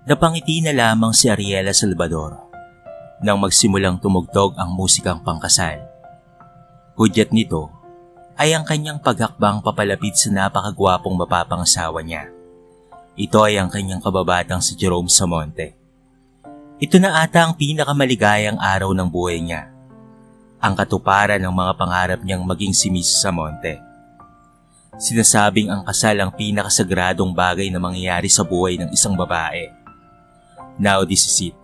Napangiti na lamang si Ariela Salvador nang magsimulang tumugtog ang musikang pangkasal. Hudyat nito ay ang kanyang paghakbang papalapit sa napakagwapong mapapangasawa niya. Ito ay ang kanyang kababatang si Jerome Samonte. Ito na ata ang pinakamaligayang araw ng buhay niya. Ang katuparan ng mga pangarap niyang maging si Mrs. Samonte. Sinasabing ang kasal ang pinakasagradong bagay na mangyayari sa buhay ng isang babae. Now this is it.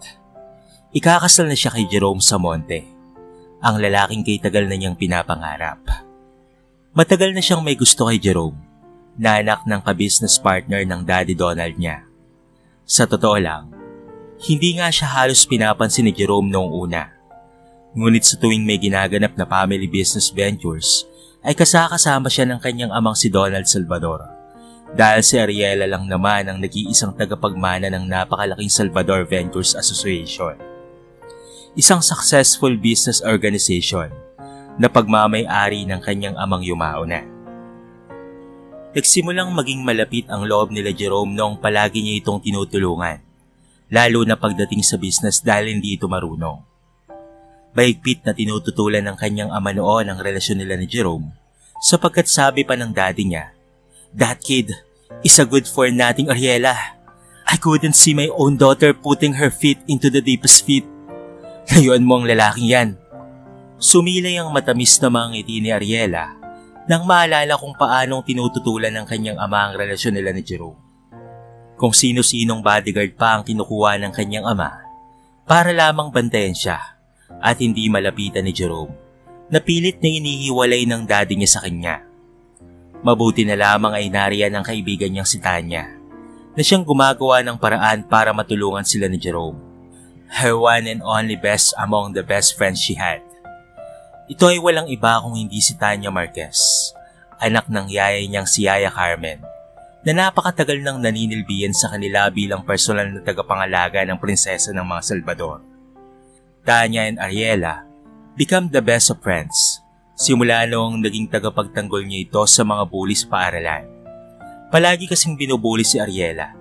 Ikakasal na siya kay Jerome Samonte, ang lalaking kay tagal na niyang pinapangarap. Matagal na siyang may gusto kay Jerome, na anak ng ka-business partner ng Daddy Donald niya. Sa totoo lang, hindi nga siya halos pinapansin ni Jerome noong una. Ngunit sa tuwing may ginaganap na family business ventures, ay kasakasama siya ng kanyang amang si Donald Salvador. Dahil si Ariela lang naman ang nag-iisang tagapagmana ng napakalaking Salvador Ventures Association. Isang successful business organization na pagmamay-ari ng kanyang amang yumao na. Nagsimulang maging malapit ang loob nila Jerome noong palagi niya itong tinutulungan, lalo na pagdating sa business dahil hindi ito marunong. Mahigpit na tinututulan ng kanyang ama noon ang relasyon nila ni Jerome sapagkat sabi pa ng daddy niya, "That kid is a good for nothing, Ariela. I couldn't see my own daughter putting her feet into the deepest pit. Layuan mo ang lalaking yan." Sumilay ang matamis na mga ngiti ni Ariela nang maalala kung paanong tinututulan ng kanyang ama ang relasyon nila ni Jerome. Kung sino-sinong bodyguard pa ang kinukuha ng kanyang ama para lamang bantayan siya at hindi malapitan ni Jerome, napilit na inihiwalay ng daddy niya sa kanya. Mabuti na lamang ay nariyan ang kaibigan niyang si Tanya na siyang gumagawa ng paraan para matulungan sila ni Jerome. Her one and only best among the best friends she had. Ito ay walang iba kung hindi si Tanya Marquez, anak ng yaya niyang si Yaya Carmen, na napakatagal nang naninilbihan sa kanila bilang personal na tagapangalaga ng prinsesa ng mga Salvador. Tanya and Ariela become the best of friends. Simula noong naging tagapagtanggol niya ito sa mga bully sa paaralan. Palagi kasing binubuli si Ariela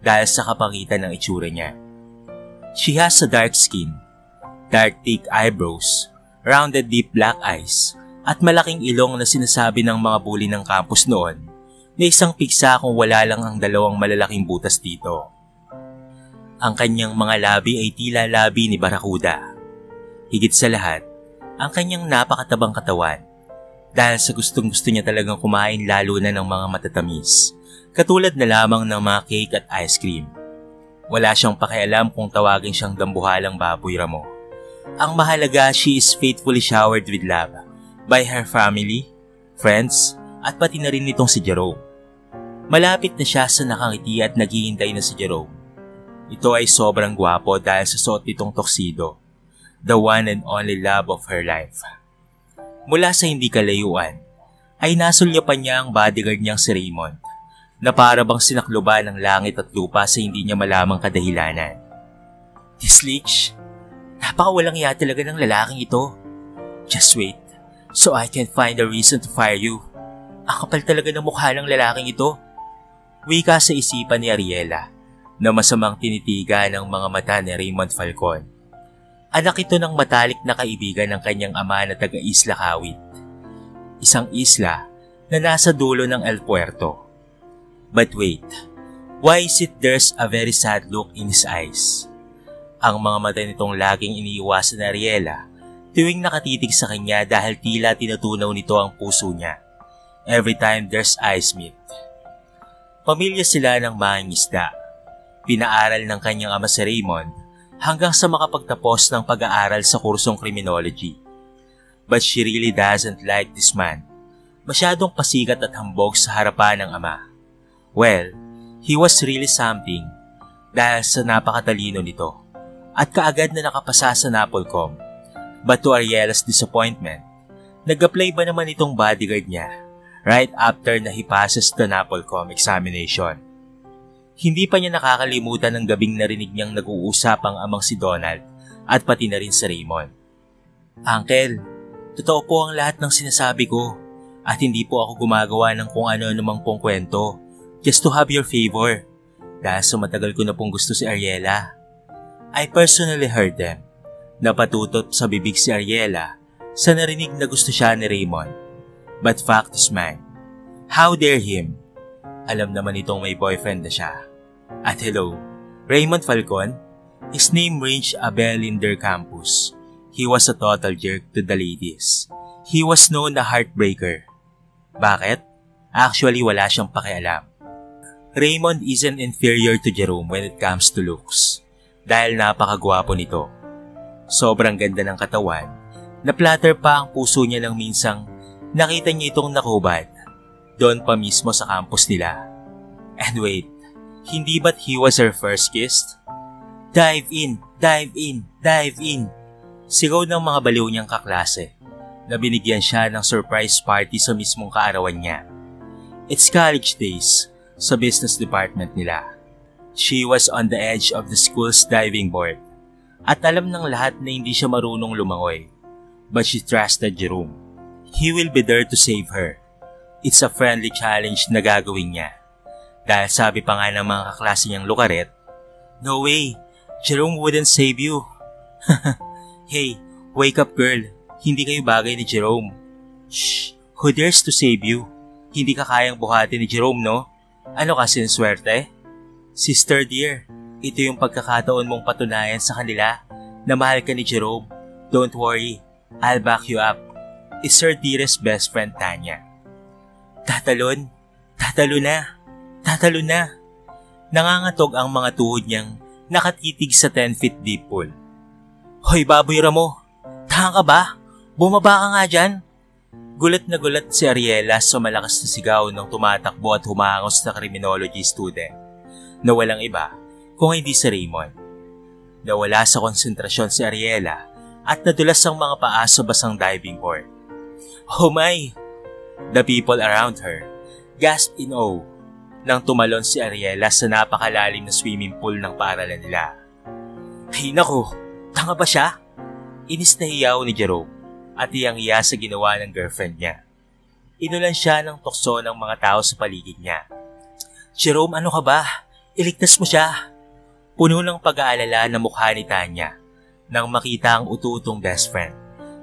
dahil sa kapangitan ng itsura niya. She has a dark skin, dark thick eyebrows, rounded deep black eyes, at malaking ilong na sinasabi ng mga bully ng campus noon na isang piksa kung wala lang ang dalawang malalaking butas dito. Ang kanyang mga labi ay tila labi ni Barakuda. Higit sa lahat, ang kanyang napakatabang katawan dahil sa gustong-gusto niya talagang kumain lalo na ng mga matatamis, katulad na lamang ng mga cake at ice cream. Wala siyang pakialam kung tawagin siyang dambuhalang baboy ramo. Ang mahalaga, she is faithfully showered with love by her family, friends, at pati na rin nitong si Jerome. Malapit na siya sa nakangiti at naghihintay na si Jerome. Ito ay sobrang gwapo dahil sa suot nitong tuxedo. The one and only love of her life. Mula sa hindi kalayuan, ay nasulyapan niya ang bodyguard niyang si Raymond, na para bang sinakluban ng langit at lupa sa hindi niya malamang kadahilanan. This leech, napakawalang iya talaga ng lalaking ito. Just wait, so I can find a reason to fire you. Ang kapal talaga ng mukha ng lalaking ito. Wika sa isipan ni Ariela, na masamang tinitiga ng mga mata ni Raymond Falcon. Anak ito ng matalik na kaibigan ng kanyang ama na taga-Isla Kawit. Isang isla na nasa dulo ng El Puerto. But wait, why is it there's a very sad look in his eyes? Ang mga mata nitong laging iniiwasan ni Ariela tuwing nakatitig sa kanya dahil tila tinutunaw nito ang puso niya every time there's eyes meet. Pamilya sila ng mangingisda. Pinaaral ng kanyang ama si Raymond hanggang sa makapagtapos ng pag-aaral sa kursong criminology. But she really doesn't like this man. Masyadong pasikat at hambog sa harapan ng ama. Well, he was really something dahil sa napakatalino nito at kaagad na nakapasa sa Napolcom. But to Ariela's disappointment, nag-apply ba naman itong bodyguard niya right after na he passes the Napolcom examination? Hindi pa niya nakakalimutan ang gabing narinig niyang nag-uusap ang amang si Donald at pati na rin si Raymond. Uncle, totoo po ang lahat ng sinasabi ko at hindi po ako gumagawa ng kung ano-ano mang pong kwento just to have your favor. dahil sa matagal ko na pong gusto si Ariela. I personally heard them. Napatutot sa bibig si Ariela sa narinig na gusto siya ni Raymond. But fact is man, how dare him? Alam naman itong may boyfriend na siya. At hello, Raymond Falcon? His name ranged a bell in their campus. He was a total jerk to the ladies. He was known na heartbreaker. Bakit? Actually, wala siyang pakialam. Raymond isn't inferior to Jerome when it comes to looks. Dahil napakagwapo nito. Sobrang ganda ng katawan. Na-flatter pa ang puso niya nang minsang nakita niya itong nakubad. Doon pa mismo sa campus nila. And wait, hindi ba't he was her first kiss? Dive in, dive in, dive in. Sigaw ng mga baliw niyang kaklase na binigyan siya ng surprise party sa mismong kaarawan niya. It's college days sa business department nila. She was on the edge of the school's diving board at alam ng lahat na hindi siya marunong lumangoy. But she trusted Jerome. He will be there to save her. It's a friendly challenge na gagawin niya. Dahil sabi pa nga ng mga kaklase niyang lukaret, "No way, Jerome wouldn't save you." Hey, wake up girl, hindi kayo bagay ni Jerome. Shh, who dares to save you? Hindi ka kayang buhati ni Jerome, no? Ano ka, sinswerte? Sister dear, ito yung pagkakataon mong patunayan sa kanila na mahal ka ni Jerome. Don't worry, I'll back you up. It's her dearest best friend, Tanya. Tatalon, tatalo na, tatalo na. Nangangatog ang mga tuhod niyang nakatitig sa 10 feet deep pool. Hoy baboy Ramo, tanga ka ba? Bumaba ka nga dyan. Gulat na gulat si Ariela sa malakas na sigaw ng tumatakbo at humangos na criminology student na walang iba kung hindi si Raymond. Nawala sa konsentrasyon si Ariela at nadulas ang mga paa sa basang diving board. Oh my! The people around her gasped in awe nang tumalon si Ariela sa napakalalim na swimming pool ng paaralan nila. Ay naku, tanga ba siya? Inis na hiyaw ni Jerome at iyang-iya sa ginawa ng girlfriend niya. Inulan siya ng tukso ng mga tao sa paligid niya. Jerome, ano ka ba? Iligtas mo siya. Puno ng pag-aalala na mukha ni Tanya nang makita ang ututong best friend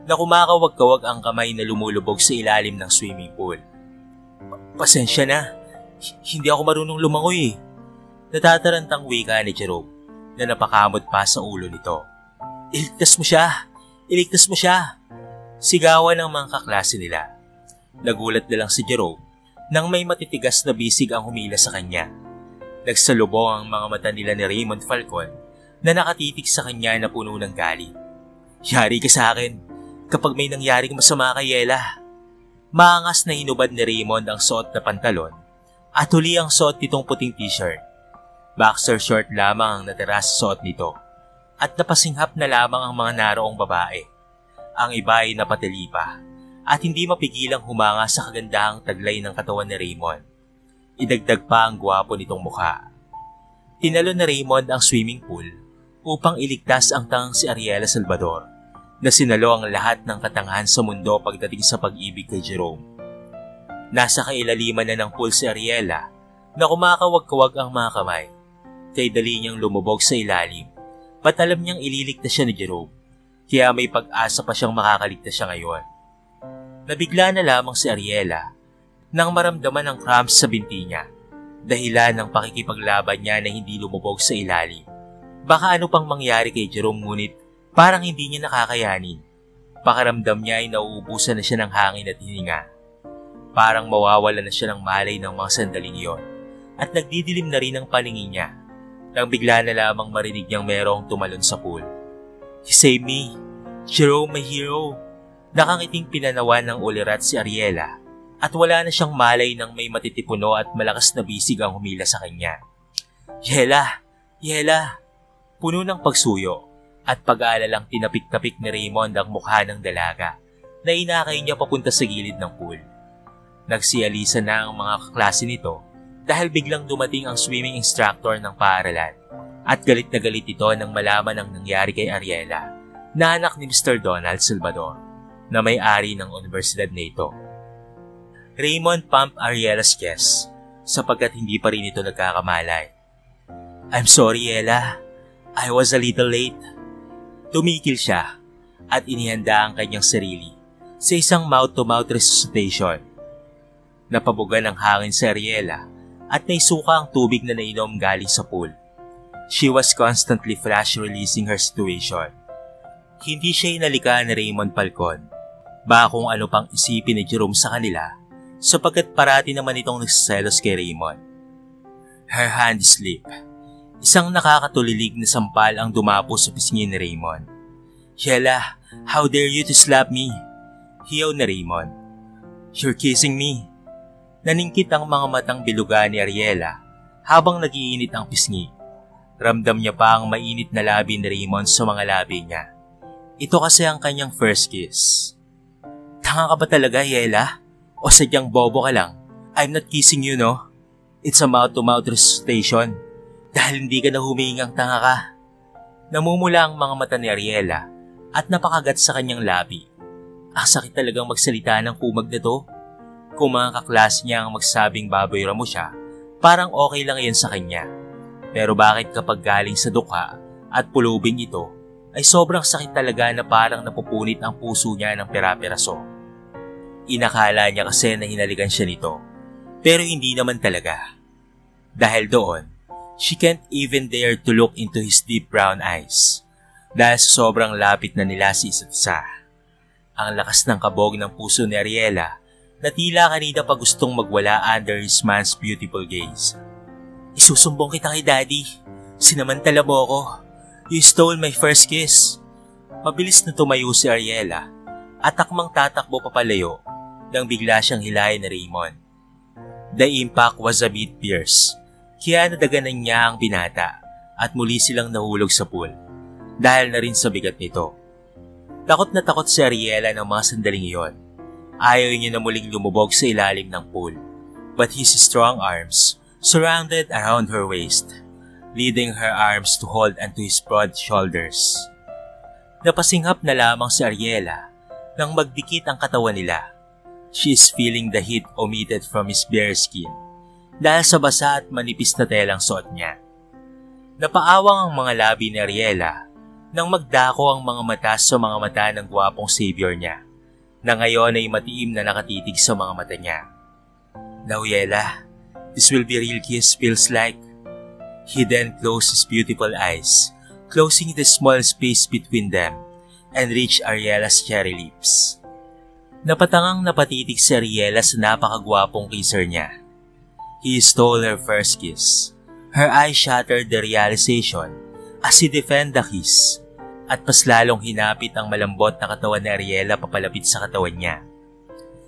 na kumakawag-kawag ang kamay na lumulubog sa ilalim ng swimming pool. Pasensya na, hindi ako marunong lumangoy eh. Natatarantang wika ni Jerome na napakamot pa sa ulo nito. Iligtas mo siya! Iligtas mo siya! Sigawan ng mga kaklase nila. Nagulat na lang si Jerome nang may matitigas na bisig ang humila sa kanya. Nagsalubong ang mga mata nila ni Raymond Falcon na nakatitig sa kanya na puno ng galit. Yari ka sa akin kapag may nangyaring masama kay Yela. Maangas na hinubad ni Raymond ang suot na pantalon at huli ang suot nitong puting t-shirt. Boxer short lamang ang natira sa suot nito at napasinghap na lamang ang mga naroong babae. Ang iba ay napatili pa at hindi mapigilang humanga sa kagandahang taglay ng katawan ni Raymond. Idagdag pa ang gwapo nitong mukha. Tinalo na Raymond ang swimming pool upang iligtas ang tangang si Ariela Salvador na sinalo ang lahat ng katangahan sa mundo pagdating sa pag-ibig kay Jerome. Nasa kailaliman na ng pool si Ariela na kumakawag-kawag ang mga kamay. Kay dali niyang lumubog sa ilalim. Ba't alam niyang ililigtas siya ni Jerome? Kaya may pag-asa pa siyang makakaligtas siya ngayon. Nabigla na lamang si Ariela nang maramdaman ang cramps sa binti niya, dahilan ng pakikipaglaban niya na hindi lumubog sa ilalim. Baka ano pang mangyari kay Jerome ngunit parang hindi niya nakakayanin. Pakiramdam niya ay nauubusan na siya ng hangin at hininga. Parang mawawala na siya ng malay ng mga sandaling iyon at nagdidilim na rin ang paningin niya nang bigla na lamang marinig niyang merong tumalon sa pool. He saved me, Jerome my hero. Nakangiting pinanawan ng ulirat si Ariela at wala na siyang malay nang may matitipuno at malakas na bisig ang humila sa kanya. Yela! Yela! Puno ng pagsuyo at pag-aalalang tinapik-tapik ni Raymond ang mukha ng dalaga na inakay niya papunta sa gilid ng pool. Nagsialisa na ang mga kaklase nito dahil biglang dumating ang swimming instructor ng paaralan at galit na galit ito nang malaman ang nangyari kay Ariela na anak ni Mr. Donald Salvador na may-ari ng universidad na ito. Raymond pumped Ariela's chest sapagkat hindi pa rin ito nagkakamalay. I'm sorry, Ella. I was a little late. Tumikil siya at inihanda ang kanyang sarili sa isang mouth-to-mouth resuscitation. Napabuga ng hangin si Ariela at naisuka ang tubig na nainom galing sa pool. She was constantly flash-releasing her situation. Hindi siya inalika ni Raymond Falcon. Baka kung ano pang isipin ni Jerome sa kanila sapagkat parati naman itong nagsaselos kay Raymond. Her hand slipped. Isang nakakatulilig na sampal ang dumapo sa pisngi ni Raymond. Ella, how dare you to slap me? Hiyaw ni Raymond. You're kissing me. Naningkit ang mga matang biluga ni Ariela habang nagiinit ang pisngi. Ramdam niya pa ang mainit na labi ni Raymond sa mga labi niya. Ito kasi ang kanyang first kiss. Tanga ka ba talaga, Ella? O sadyang bobo ka lang? I'm not kissing you, no? It's a mouth-to-mouth resuscitation. Dahil hindi ka na humihingang tanga ka. Namumula ang mga mata ni Ariela at napakagat sa kanyang labi. Ang sakit talagang magsalita ng kumag na to. Kung mga kaklase niya ang magsabing baboyra mo siya, parang okay lang yan sa kanya. Pero bakit kapag galing sa dukha at pulubing ito, ay sobrang sakit talaga na parang napupunit ang puso niya ng pera-peraso. Inakala niya kasi na hinalikan siya nito, pero hindi naman talaga. Dahil doon, she can't even dare to look into his deep brown eyes dahil sa sobrang lapit na nila sa isa't isa. Ang lakas ng kabog ng puso ni Ariela na tila kanina pa gustong magwala under his man's beautiful gaze. Isusumbong kita kay Daddy. Sinamantala mo ako. You stole my first kiss. Mabilis na tumayo si Ariela at takmang tatakbo papalayo nang bigla siyang hilahin ni Raymond. The impact was a bit fierce, kaya nadaganan niya ang binata at muli silang nahulog sa pool dahil na rin sa bigat nito. Takot na takot si Ariela ng mga sandaling iyon. Ayaw niya na muling lumubog sa ilalim ng pool, but his strong arms surrounded around her waist, leading her arms to hold onto his broad shoulders. Napasinghap na lamang si Ariela nang magdikit ang katawan nila. She is feeling the heat emitted from his bare skin dahil sa basa at manipis na telang suot niya. Napaawang ang mga labi ni Ariela nang magdako ang mga mata sa mga mata ng gwapong savior niya, na ngayon ay matiim na nakatitig sa mga mata niya. Now, Ella, this will be a real kiss feels like. He then closed his beautiful eyes, closing the small space between them, and reached Ariela's cherry lips. Napatangang napatitig si Ariela sa napakagwapong kisser niya. He stole her first kiss. Her eyes shattered the realization as he defended the kiss, at mas lalong hinapit ang malambot na katawan ni Ariela papalapit sa katawan niya.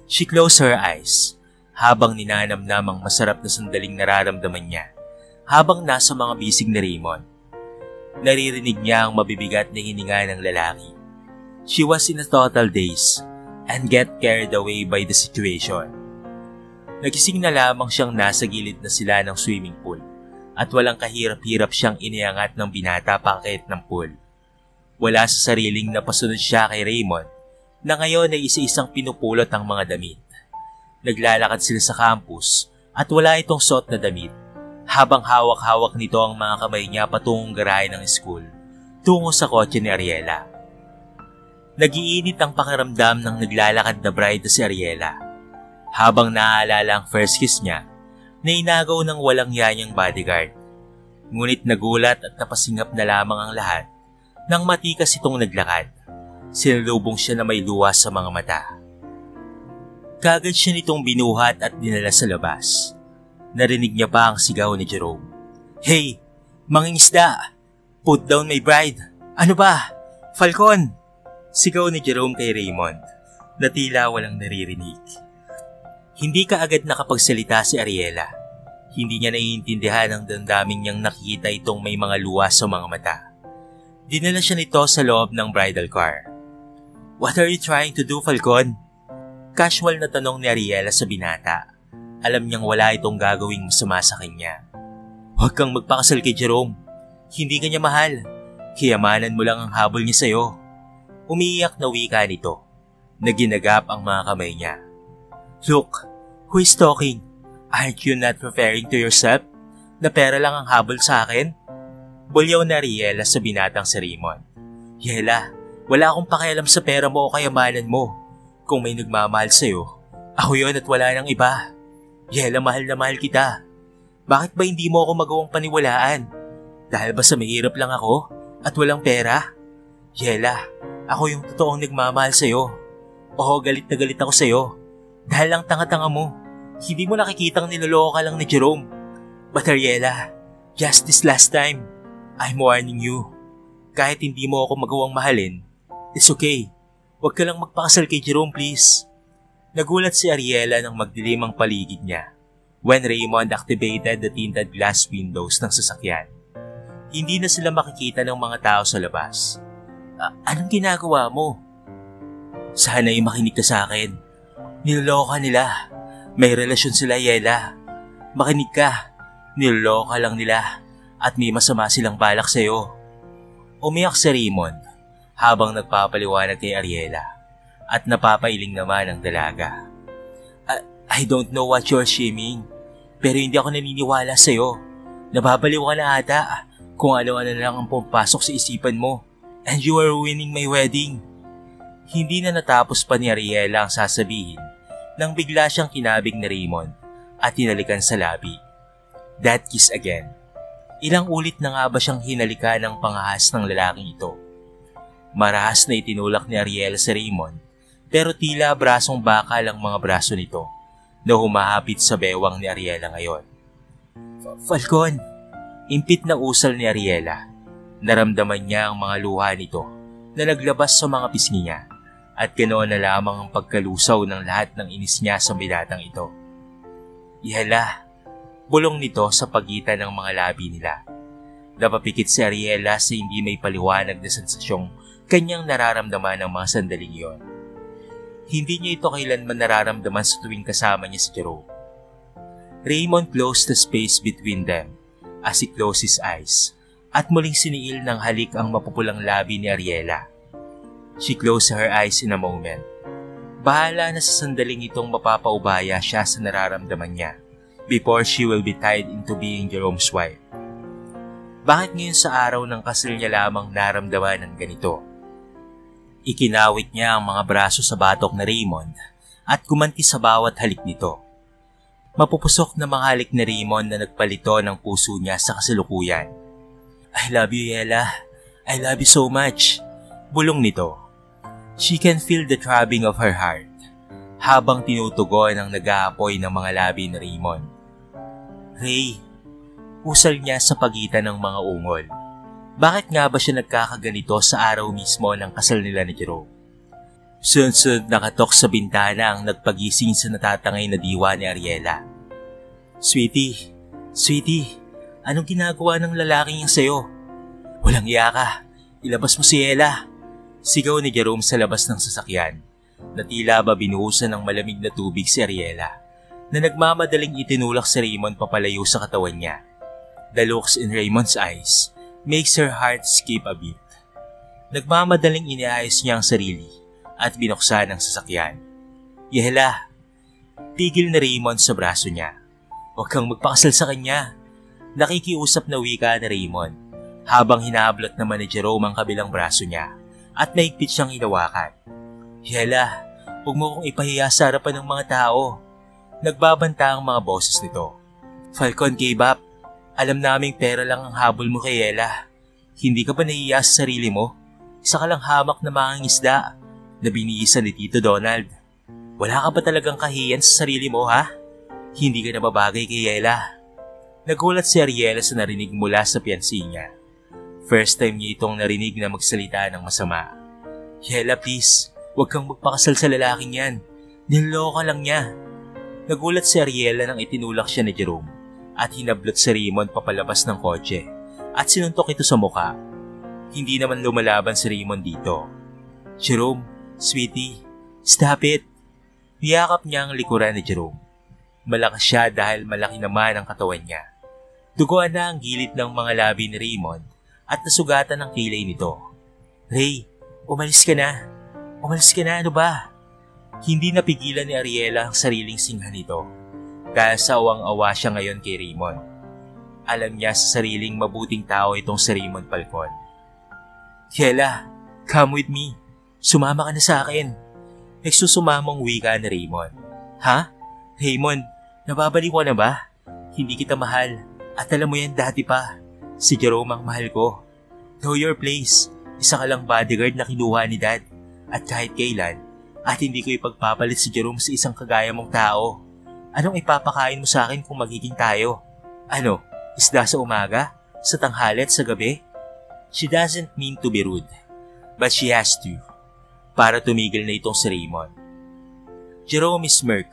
She closed her eyes habang ninanamnam ang masarap na sandaling nararamdaman niya habang nasa mga bisig ni Raymond. Naririnig niya ang mabibigat na hininga ng lalaki. She was in a total daze and get carried away by the situation. Nagising na lamang siyang nasa gilid na sila ng swimming pool at walang kahirap-hirap siyang iniangat ng binata pakit ng pool. Wala sa sariling napasunod siya kay Raymond na ngayon ay isa-isang pinupulot ang mga damit. Naglalakad sila sa campus at wala itong suot na damit habang hawak-hawak nito ang mga kamay niya patungong garahe ng school tungo sa kotse ni Ariela. Nagiinit ang pakiramdam ng naglalakad na bride na si Ariela habang naaalala ang first kiss niya na inagaw ng walang yanyang bodyguard. Ngunit nagulat at napasingap na lamang ang lahat nang matikas itong naglakad. Sinalubong siya na may luha sa mga mata. Kagad siya nitong binuhat at dinala sa labas. Narinig niya pa ang sigaw ni Jerome. Hey, mangingisda! Put down my bride! Ano ba? Falcon! Sigaw ni Jerome kay Raymond na tila walang naririnig. Hindi kaagad nakapagsalita si Ariela. Hindi niya naiintindihan ang damdaming niyang nakikita itong may mga luha sa mga mata. Dinala siya nito sa loob ng bridal car. What are you trying to do, Falcon? Casual na tanong ni Ariela sa binata. Alam niyang wala itong gagawing masama sa kanya. Huwag kang magpakasal kay Jerome. Hindi ka niya mahal. Kiyamanan mo lang ang habol niya sa'yo. Umiiyak na wika nito. Naginagap ang mga kamay niya. Look, who is talking? Aren't you not referring to yourself? Na pera lang ang habol sa akin? Bulyaw na Ariela sa binatang si Raymond. Yela, wala akong pakialam sa pera mo o kayamanan mo. Kung may nagmamahal sa'yo, ako yun at wala nang iba. Yela, mahal na mahal kita. Bakit ba hindi mo ako magawang paniwalaan? Dahil ba sa mahirap lang ako at walang pera? Yela, ako yung totoong nagmamahal sa'yo. Oo, galit na galit ako sa'yo. Dahil lang tanga-tanga mo. Hindi mo nakikitang niloloko ka lang ni Jerome. But Ariela, just this last time, I'm warning you. Kahit hindi mo ako magawang mahalin, it's okay. Huwag ka lang magpakasal kay Jerome, please. Nagulat si Ariela nang magdilim ang paligid niya when Raymond activated the tinted glass windows ng sasakyan. Hindi na sila makikita ng mga tao sa labas. Anong ginagawa mo? Sana'y makinig ka sa akin. Niloloko ka nila. May relasyon sila, Yela. Makinig ka. Niloloko ka lang nila at may masama silang balak sa'yo. Umiyak si Raymond habang nagpapaliwanag kay Ariela at napapailing naman ang dalaga. I don't know what you're shaming, pero hindi ako naniniwala sa'yo. Nababaliw ka na ata kung ano-ano na lang ang pumapasok sa isipan mo. And you are ruining my wedding. Hindi na natapos pa ni Ariela ang sasabihin nang bigla siyang kinabig ni Raymond at hinalikan sa labi. That kiss again. Ilang ulit na nga ba siyang hinalika ng pangahas ng lalaking ito? Marahas na itinulak ni Ariela si Raymond, pero tila brasong bakal ang mga braso nito na humahapit sa bewang ni Ariela ngayon. Falcon! Impit na usal ni Ariela. Naramdaman niya ang mga luha nito na naglabas sa mga pisngi niya at ganoon na lamang ang pagkalusaw ng lahat ng inis niya sa binatang ito. Yela! Bulong nito sa pagitan ng mga labi nila. Napapikit si Ariela sa hindi may paliwanag na sensasyong kanyang nararamdaman ng mga sandaling iyon. Hindi niya ito kailanman nararamdaman sa tuwing kasama niya si Jerome. Raymond closed the space between them as he closed his eyes at muling siniil ng halik ang mapupulang labi ni Ariela. She closed her eyes in a moment. Bahala na sa sandaling itong mapapaubaya siya sa nararamdaman niya before she will be tied into being Jerome's wife. Bakit ngayon sa araw ng kasal niya lamang naramdaman ng ganito? Ikinawit niya ang mga braso sa batok na Raymond at kumanti sa bawat halik nito. Mapupusok na mga halik ni Raymond na nagpalito ng puso niya sa kasalukuyan. I love you, Yela. I love you so much. Bulong nito. She can feel the throbbing of her heart habang tinutugon ang nag-aapoy ng mga labi ni Raymond. Ray, usal niya sa pagitan ng mga ungol. Bakit nga ba siya nagkakaganito sa araw mismo ng kasal nila ni Jerome? Sunod-sunod nakatok sa bintana ang nagpagising sa natatangay na diwa ni Ariela. Sweetie, anong ginagawa ng lalaking yan sa'yo? Walang iya ka, ilabas mo si Yela. Sigaw ni Jerome sa labas ng sasakyan, na tila ba binuhusan ng malamig na tubig si Ariela, na nagmamadaling itinulak si Raymond papalayo sa katawan niya. The looks in Raymond's eyes makes her heart skip a beat. Nagmamadaling iniayos niya ang sarili at binuksan ang sasakyan. Yela! Tigil na Raymond sa braso niya. Huwag kang magpakasal sa kanya. Nakikiusap na wika ni Raymond habang hinablot naman ni Jerome ang kabilang braso niya at naigpit siyang hinawakan. Yela, huwag mo kong ipahiya sa harapan ng mga tao. Nagbabanta ang mga boses nito. Falcon, K-Bop, alam naming pera lang ang habol mo kay Yela. Hindi ka ba nahiya sa sarili mo? Isa ka lang hamak na mangingisda na biniisan ni Tito Donald. Wala ka ba talagang kahiyan sa sarili mo, ha? Hindi ka na babagay kay Yela. Nagulat si Ariela sa narinig mula sa piyansi niya. First time niya itong narinig na magsalita ng masama. Yela, please, huwag kang magpakasal sa lalaking yan. Niloloko ka lang niya. Nagulat si Ariela nang itinulak siya ni Jerome at hinablot si Raymond papalabas ng kotse at sinuntok ito sa muka. Hindi naman lumalaban si Raymond dito. Jerome, sweetie, stop it. Niyakap niya ang likuran ni Jerome. Malakas siya dahil malaki naman ang katawan niya. Duguan na ang gilid ng mga labi ni Raymond at nasugatan ang kilay nito. Ray, umalis ka na. Umalis ka na, ano ba? Hindi napigilan ni Ariela ang sariling singhan nito dahil sa awang-awa siya ngayon kay Raymond. Alam niya sa sariling mabuting tao itong si Raymond Falcon. Kiela, come with me. Sumama ka na sa akin. Nagsusumamang wika ni Raymond. Ha? Raymond, nababaliw ka na ba? Hindi kita mahal. At alam mo yan dati pa. Si Jerome ang mahal ko. Know your place. Isa ka lang bodyguard na kinuha ni Dad. At kahit kailan, at hindi ko ipagpapalit si Jerome sa isang kagaya mong tao. Anong ipapakain mo sa akin kung magiging tayo? Ano, isda sa umaga? Sa tanghali at sa gabi? She doesn't mean to be rude, but she has to. Para tumigil na itong si Raymond. Jerome smirk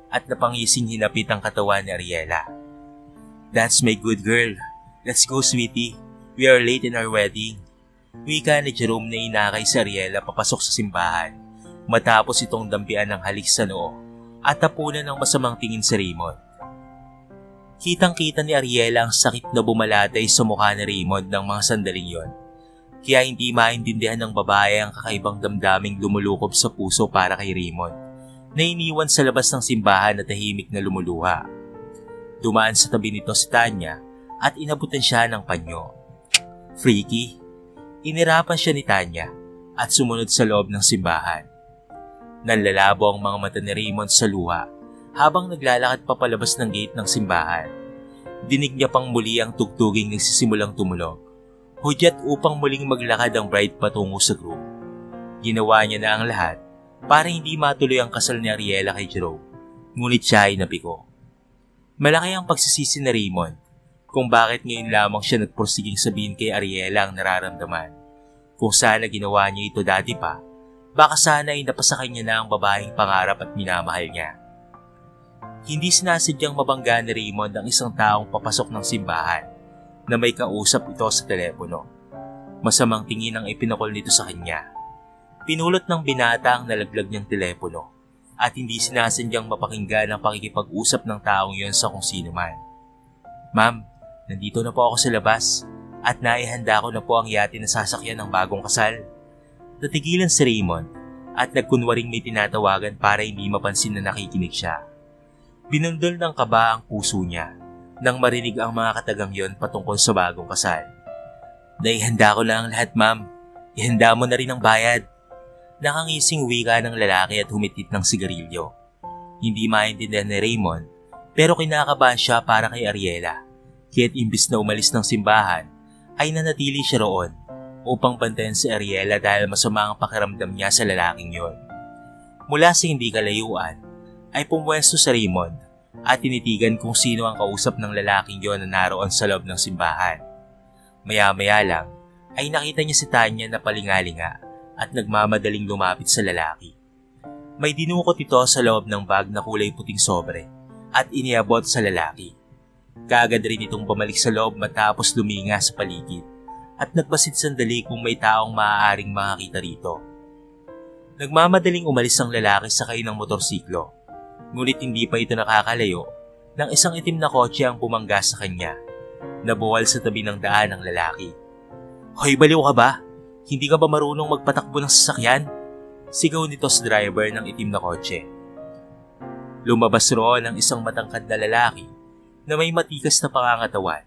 at napangising hinapit ang katawan ni Ariela. That's my good girl. Let's go, sweetie. We are late in our wedding. Wika ni Jerome na inakay si Ariela papasok sa simbahan matapos itong dampian ng halik sa noo at tapunan ng masamang tingin si Raymond. Kitang-kita ni Ariela ang sakit na bumalatay sa mukha ni Raymond ng mga sandaling yon. Kaya hindi maintindihan ng babae ang kakaibang damdaming lumulukob sa puso para kay Raymond na iniwan sa labas ng simbahan na tahimik na lumuluha. Dumaan sa tabi nito si Tanya at inabutan siya ng panyo. Freaky, inirapan siya ni Tanya at sumunod sa loob ng simbahan. Nanlalabo ang mga mata ni Raymond sa luha habang naglalakad papalabas ng gate ng simbahan. Dinig niya pang muli ang tugtuging nagsisimulang tumulog. Hudyat upang muling maglakad ang bride patungo sa groom. Ginawa niya na ang lahat para hindi matuloy ang kasal ni Ariela kay Jerome, ngunit siya ay napiko. Malaki ang pagsisisi ni Raymond kung bakit ngayon lamang siya nagpursiging sabihin kay Ariela ang nararamdaman. Kung sana ginawa niya ito dati pa, baka sana ay napasa kanya na ang babaeng pangarap at minamahal niya. Hindi sinasadyang mabangga ni Raymond ang isang taong papasok ng simbahan na may kausap ito sa telepono. Masamang tingin ang ipinakol nito sa kanya. Pinulot ng binata ang nalaglag niyang telepono at hindi sinasadyang mapakinggan ang pakikipag-usap ng taong yon sa kung sino man. Ma'am, nandito na po ako sa labas at naihanda ko na po ang yate na sasakyan ng bagong kasal. Natigilan si Raymond at nagkunwaring may tinatawagan para hindi mapansin na nakikinig siya. Binundol ng kaba ang puso niya nang marinig ang mga katagang yon patungkol sa bagong kasal. Naihanda ko lang ang lahat, ma'am. Ihanda mo na rin ang bayad. Nakangising wika ng lalaki at humitit ng sigarilyo. Hindi maintindihan ni Raymond pero kinakabahan siya para kay Ariela. Kaya't imbis na umalis ng simbahan ay nanatili siya roon upang bantayan si Ariela dahil masama ang pakiramdam niya sa lalaking yon. Mula sa hindi kalayuan ay pumwesto si Raymond at tinitigan kung sino ang kausap ng lalaking yon na naroon sa loob ng simbahan. Maya-maya lang ay nakita niya si Tanya na palingalinga at nagmamadaling lumapit sa lalaki. May dinukot ito sa loob ng bag na kulay puting sobre at iniabot sa lalaki. Kaagad rin itong bumalik sa loob matapos luminga sa paligid at nagbasid sandali kung may taong maaaring makakita rito. Nagmamadaling umalis ang lalaki sakay ng motorsiklo, ngunit hindi pa ito nakakalayo nang isang itim na kotse ang bumangga sa kanya. Nabuwal sa tabi ng daan ang lalaki. Hoy, baliw ka ba? Hindi ka ba marunong magpatakbo ng sasakyan? Sigaw nito sa driver ng itim na kotse. Lumabas roon ang isang matangkad na lalaki na may matikas na pangangatawan,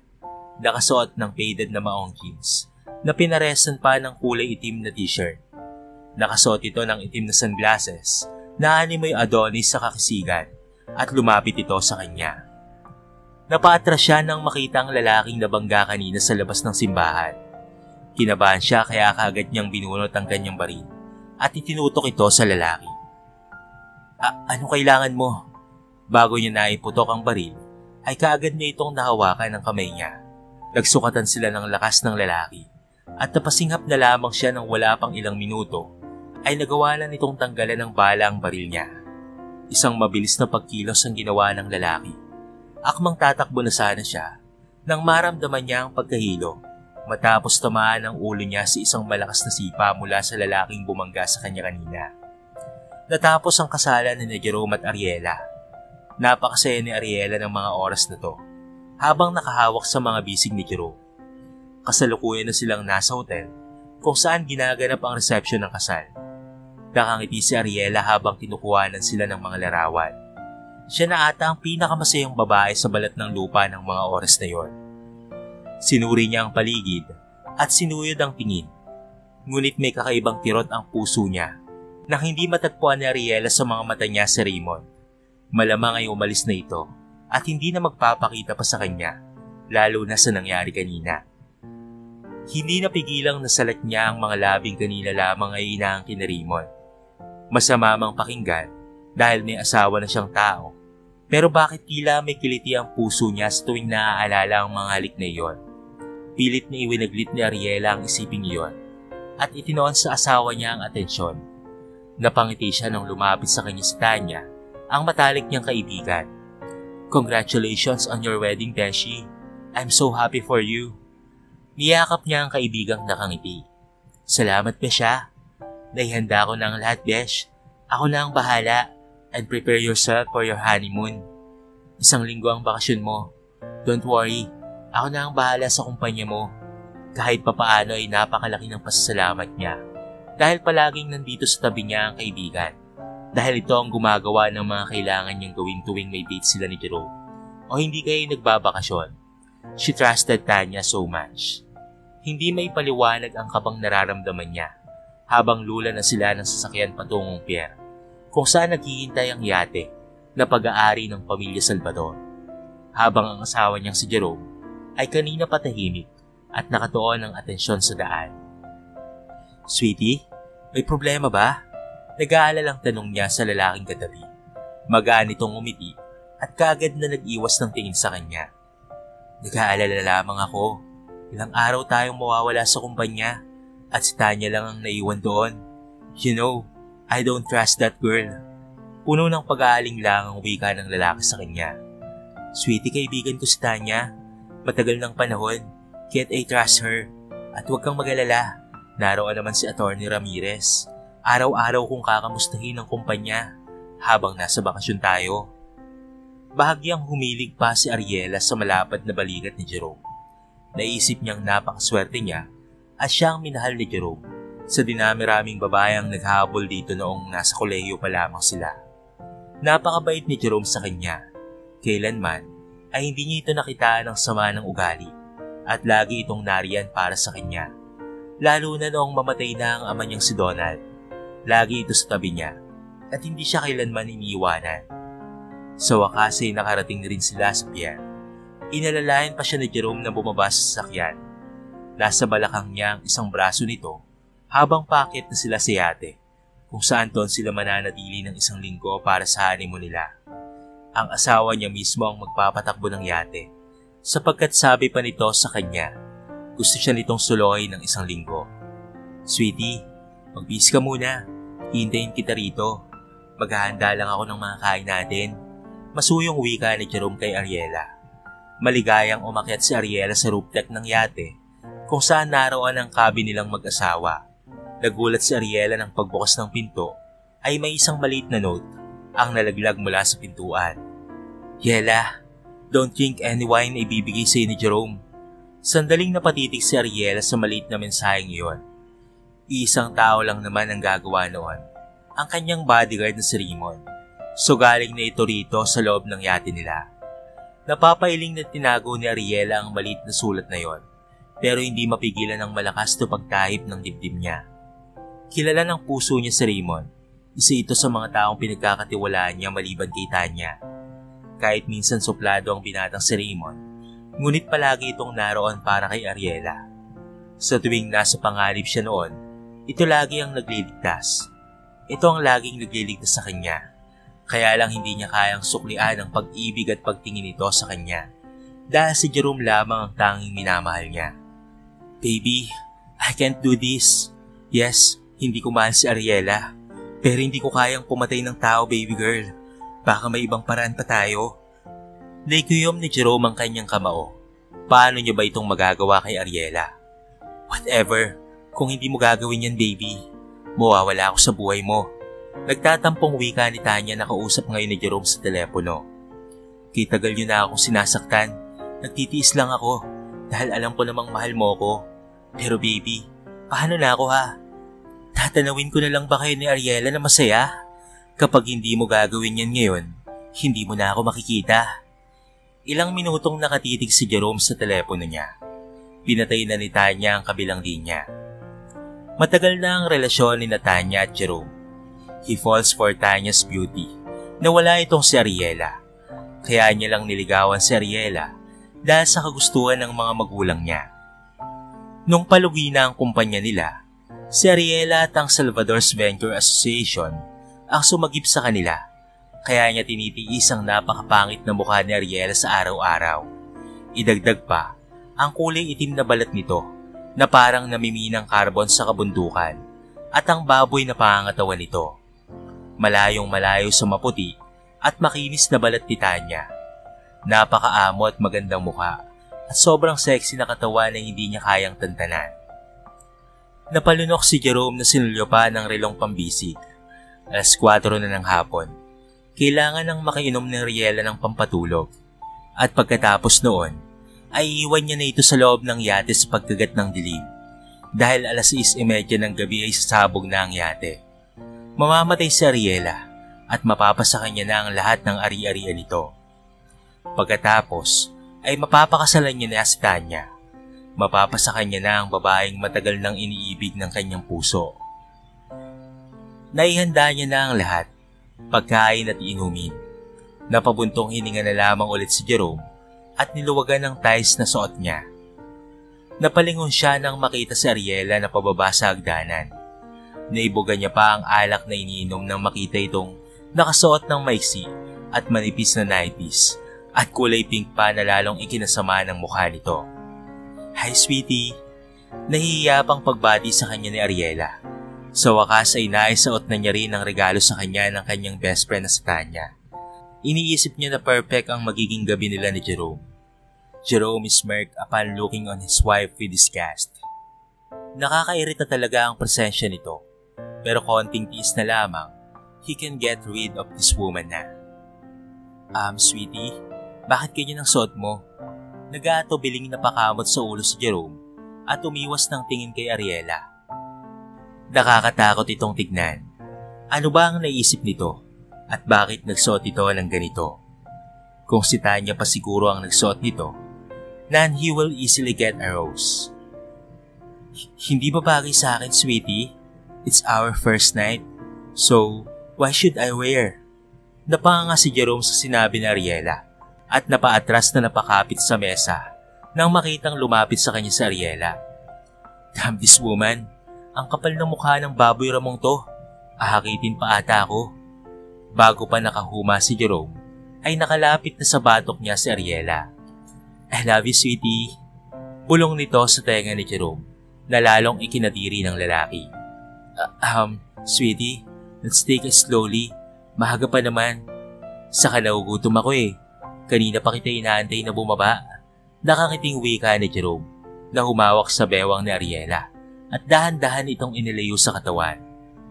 nakasuot ng faded na maong jeans na pinaresan pa ng kulay itim na t-shirt. Nakasuot ito ng itim na sunglasses na animoy Adonis sa kakisigan at lumapit ito sa kanya. Napaatras siya nang makita ang lalaking nabangga kanina sa labas ng simbahan. Kinabahan siya kaya kaagad niyang binunot ang kanyang baril at itinutok ito sa lalaki. Ano kailangan mo? Bago niya naiputok ang baril, ay kaagad niya itong nahawakan ng kamay niya. Nagsukatan sila ng lakas ng lalaki at napasinghap na lamang siya ng wala pang ilang minuto ay nagawa na nitong tanggalan ng bala ang baril niya. Isang mabilis na pagkilos ang ginawa ng lalaki. Akmang tatakbo na sana siya nang maramdaman niya ang pagkahilo matapos tamaan ang ulo niya sa isang malakas na sipa mula sa lalaking bumangga sa kanya kanina. Natapos ang kasalan ni Jerome at Ariela. Napakasaya ni Ariela ng mga oras na to habang nakahawak sa mga bisig ni Jerome. Kasalukuyan na silang nasa hotel kung saan ginaganap ang resepsyon ng kasal. Nakangiti si Ariela habang kinukuhanan sila ng mga larawan. Siya na ata ang pinakamasayang babae sa balat ng lupa ng mga oras na yon. Sinuri niya ang paligid at sinuyod ang tingin. Ngunit may kakaibang kirot ang puso niya na hindi matagpuan ni Ariela sa mga mata niya si Raymond. Malamang ay umalis na ito at hindi na magpapakita pa sa kanya, lalo na sa nangyari kanina. Hindi napigilang nasalat niya ang mga labing kanina lamang ay inaangkin ni Raymond. Masama mang pakinggan dahil may asawa na siyang tao. Pero bakit tila may kiliti ang puso niya sa tuwing naaalala ang mga halik na iyon? Pilit na iwinaglit ni Ariela ang isiping iyon at itinoon sa asawa niya ang atensyon. Napangiti siya nang lumapit sa kanya si Tanya, ang matalik niyang kaibigan. "Congratulations on your wedding, Beshi. I'm so happy for you." Niyakap niya ang kaibigang nakangiti. "Salamat, Besha. Naihanda ko na ang lahat, Besh. Ako na ang bahala, and prepare yourself for your honeymoon. 1 linggo ang bakasyon mo. Don't worry, ako na ang bahala sa kumpanya mo." Kahit papaano ay napakalaki ng pasasalamat niya dahil palaging nandito sa tabi niya ang kaibigan. Dahil ito ang gumagawa ng mga kailangan niyang gawin tuwing may date sila ni Jerome o hindi kayo nagbabakasyon. She trusted Tanya so much. Hindi may paliwanag ang kabang nararamdaman niya habang lula na sila ng sasakyan patungong pier, kung saan naghihintay ang yate na pag-aari ng pamilya Salvador. Habang ang asawa niyang si Jerome ay kanina patahimik at nakatuon ang atensyon sa daan. "Sweetie, may problema ba?" Nag-aalalang tanong niya sa lalaking katabi. Magaan itong umiti at kaagad na nag-iwas ng tingin sa kanya. "Nag-aalala lamang ako. Ilang araw tayong mawawala sa kumpanya at si Tanya lang ang naiwan doon. You know, I don't trust that girl." Puno ng pag-aaling lang ang wika ng lalaki sa kanya. "Sweetie, kaibigan ko si Tanya. Matagal ng panahon. Can't I trust her? At huwag kang mag-alala. Naroon naman si Attorney Ramirez. Araw-araw kong kakamustahin ang kumpanya habang nasa bakasyon tayo." Bahagyang humilig pa si Ariela sa malapad na balikat ni Jerome. Naisip niyang napakaswerte niya at siya ang minahal ni Jerome sa dinami-raming babayang naghabol dito noong nasa kolehiyo pa lamang sila. Napakabait ni Jerome sa kanya. Kailanman ay hindi niya ito nakitaan ng sama ng ugali at lagi itong nariyan para sa kanya. Lalo na noong mamatay na ang ama niyang si Donald. Lagi ito sa tabi niya at hindi siya kailanman iniiwanan. Sa wakas ay nakarating rin sila sa pier. Inalalayan pa siya ni Jerome na bumaba sa sasakyan. Nasa balakang niya ang isang braso nito habang paakyat na sila sa yate, kung saan doon sila mananatili ng 1 linggo para sa honeymoon nila. Ang asawa niya mismo ang magpapatakbo ng yate, sapagkat sabi pa nito sa kanya, gusto siya nitong suluhin ng 1 linggo. "Sweetie, magbihis ka muna. Hintayin kita rito. Maghahanda lang ako ng mga kain natin." Masuyong wika ni Jerome kay Ariela. Maligayang umakyat si Ariela sa roof deck ng yate, kung saan naroon ang cabin nilang mag-asawa. Nagulat si Ariela nang pagbukas ng pinto ay may isang maliit na note ang nalaglag mula sa pintuan. "Yela, don't think any wine ay bibigay sa'yo ni Jerome." Sandaling napatitig si Ariela sa maliit na mensaheng iyon. Isang tao lang naman ang gagawa noon, ang kanyang bodyguard na si Raymond. So galing na ito rito sa loob ng yate nila. Napapailing na tinago ni Ariela ang maliit na sulat na yon, pero hindi mapigilan ng malakas na pagtahip ng dibdib niya. Kilala ng puso niya si Raymond. Isa ito sa mga taong pinagkakatiwalaan niya maliban kay Tanya. Kahit minsan suplado ang binatang si Raymond, ngunit palagi itong naroon para kay Ariela. Sa tuwing nasa panganib siya noon, ito lagi ang nagliligtas. Ito ang laging nagliligtas sa kanya. Kaya lang hindi niya kayang suklian ang pag-ibig at pagtingin nito sa kanya dahil si Jerome lamang ang tanging minamahal niya. "Baby, I can't do this. Yes, hindi ko mahal si Ariela, pero hindi ko kayang pumatay ng tao, baby girl. Baka may ibang paraan pa tayo." Naikuyom ni Jerome ang kanyang kamao. Paano niya ba itong magagawa kay Ariela? "Whatever, kung hindi mo gagawin yan, baby, mawawala ako sa buhay mo." Nagtatampong wika ni Tanya na kausap ngayon ni Jerome sa telepono. "Kitagal niyo na akong sinasaktan. Nagtitiis lang ako dahil alam ko namang mahal mo ko. Pero baby, paano na ako ha? Tatanawin ko na lang ba kayo ni Ariela na masaya? Kapag hindi mo gagawin yan ngayon, hindi mo na ako makikita." Ilang minutong nakatitig si Jerome sa telepono niya. pinatay na ni Tanya ang kabilang linya. Matagal na ang relasyon ni Tanya at Jerome. He falls for Tanya's beauty na wala itong si Ariela. Kaya niya lang niligawan si Ariela dahil sa kagustuhan ng mga magulang niya. Nung palugi na ang kumpanya nila, si Ariela at ang Salvador's Venture Association ang sumagip sa kanila. Kaya niya tinitiis ang napakapangit na mukha ni Ariela sa araw-araw. Idagdag pa, ang kulay itim na balat nito na parang namiminang carbon sa kabundukan at ang baboy na pangangatawan nito. Malayong malayo sa maputi at makinis na balat ni Tanya. Napakaamo at magandang mukha at sobrang sexy na katawan na hindi niya kayang tantanan. Napalunok si Jerome na sinulyo pa ng relong pambisig. 4:00 na ng hapon. Kailangan nang makainom ni Ariela ng pampatulog. At pagkatapos noon, ay iwan niya na ito sa loob ng yate sa pagkagat ng dilim. Dahil 6:30 ng gabi ay sasabog na ang yate. Mamamatay si Ariela at mapapasa kanya na ang lahat ng ari-arian nito. Pagkatapos, ay mapapakasalan niya na si Tanya. Mapapasa kanya na ang babaeng matagal nang iniibig ng kanyang puso. Naihanda niya na ang lahat, pagkain at inumin. Napabuntong hininga na lamang ulit si Jerome at niluwagan ng ties na suot niya. Napalingon siya nang makita si Ariela na pababa sa hagdanan. Naibugan niya pa ang alak na iniinom nang makita itong nakasuot ng maiksi at manipis na 90s at kulay pink pa na lalong ikinasama ng mukha nito. "Hi sweetie," nahihiya pang pagbati sa kanya ni Ariela. Sa wakas ay naisuot na niya rin ang regalo sa kanya ng kanyang best friend na si Tanya. Iniisip niya na perfect ang magiging gabi nila ni Jerome. Jerome smirked upon looking on his wife with disgust. Nakakairita talaga ang presensya nito, pero konting tiis na lamang, he can get rid of this woman na. Sweetie, bakit ganyan ang suot mo?" Nag-aatubiling napakamot sa ulo si Jerome at umiwas ng tingin kay Ariela. Nakakatakot itong tignan. Ano ba ang naisip nito? At bakit nagsuot ito ng ganito? Kung si Tanya pa siguro ang nagsuot nito, then he will easily get a rose. "Hindi ba bagay sa akin, sweetie? It's our first night. So, why should I wear?" Napanga si Jerome sa sinabi ni Ariela at napaatras na napakapit sa mesa nang makitang lumapit sa kanya si Ariela. "Damn this woman, ang kapal ng mukha ng baboy ramong to. Ahakitin pa ata ako." Bago pa nakahuma si Jerome, ay nakalapit na sa batok niya si Ariela. "I love you, sweetie." Bulong nito sa tenga ni Jerome na lalong ikinadiri ng lalaki. Sweetie, let's take it slowly. Mahaga pa naman. Saka naugutom ako eh. Kanina pa kita inaantay na bumaba." Nakangiting wika ni Jerome na humawak sa bewang ni Ariela at dahan-dahan itong inilayo sa katawan.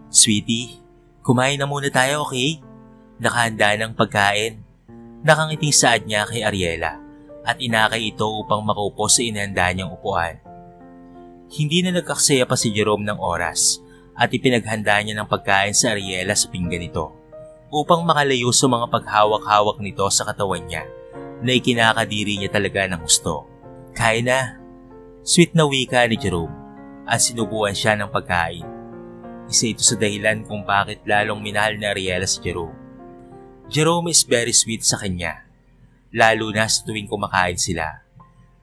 "Sweetie, kumain na muna tayo, okay? Nakahanda ng pagkain." Nakangiting saad niya kay Ariela at inakay ito upang makaupo sa inihanda niyang upuan. Hindi na nagkaksaya pa si Jerome ng oras at ipinaghanda niya ng pagkain sa Ariela sa pinggan nito upang makalayo sa mga paghawak-hawak nito sa katawan niya na ikinakadiri niya talaga ng gusto. "Kain na." Sweet na wika ni Jerome at sinubuan siya ng pagkain. Isa ito sa dahilan kung bakit lalong minahal ni Ariela si Jerome. Jerome is very sweet sa kanya, lalo na sa tuwing kumakain sila.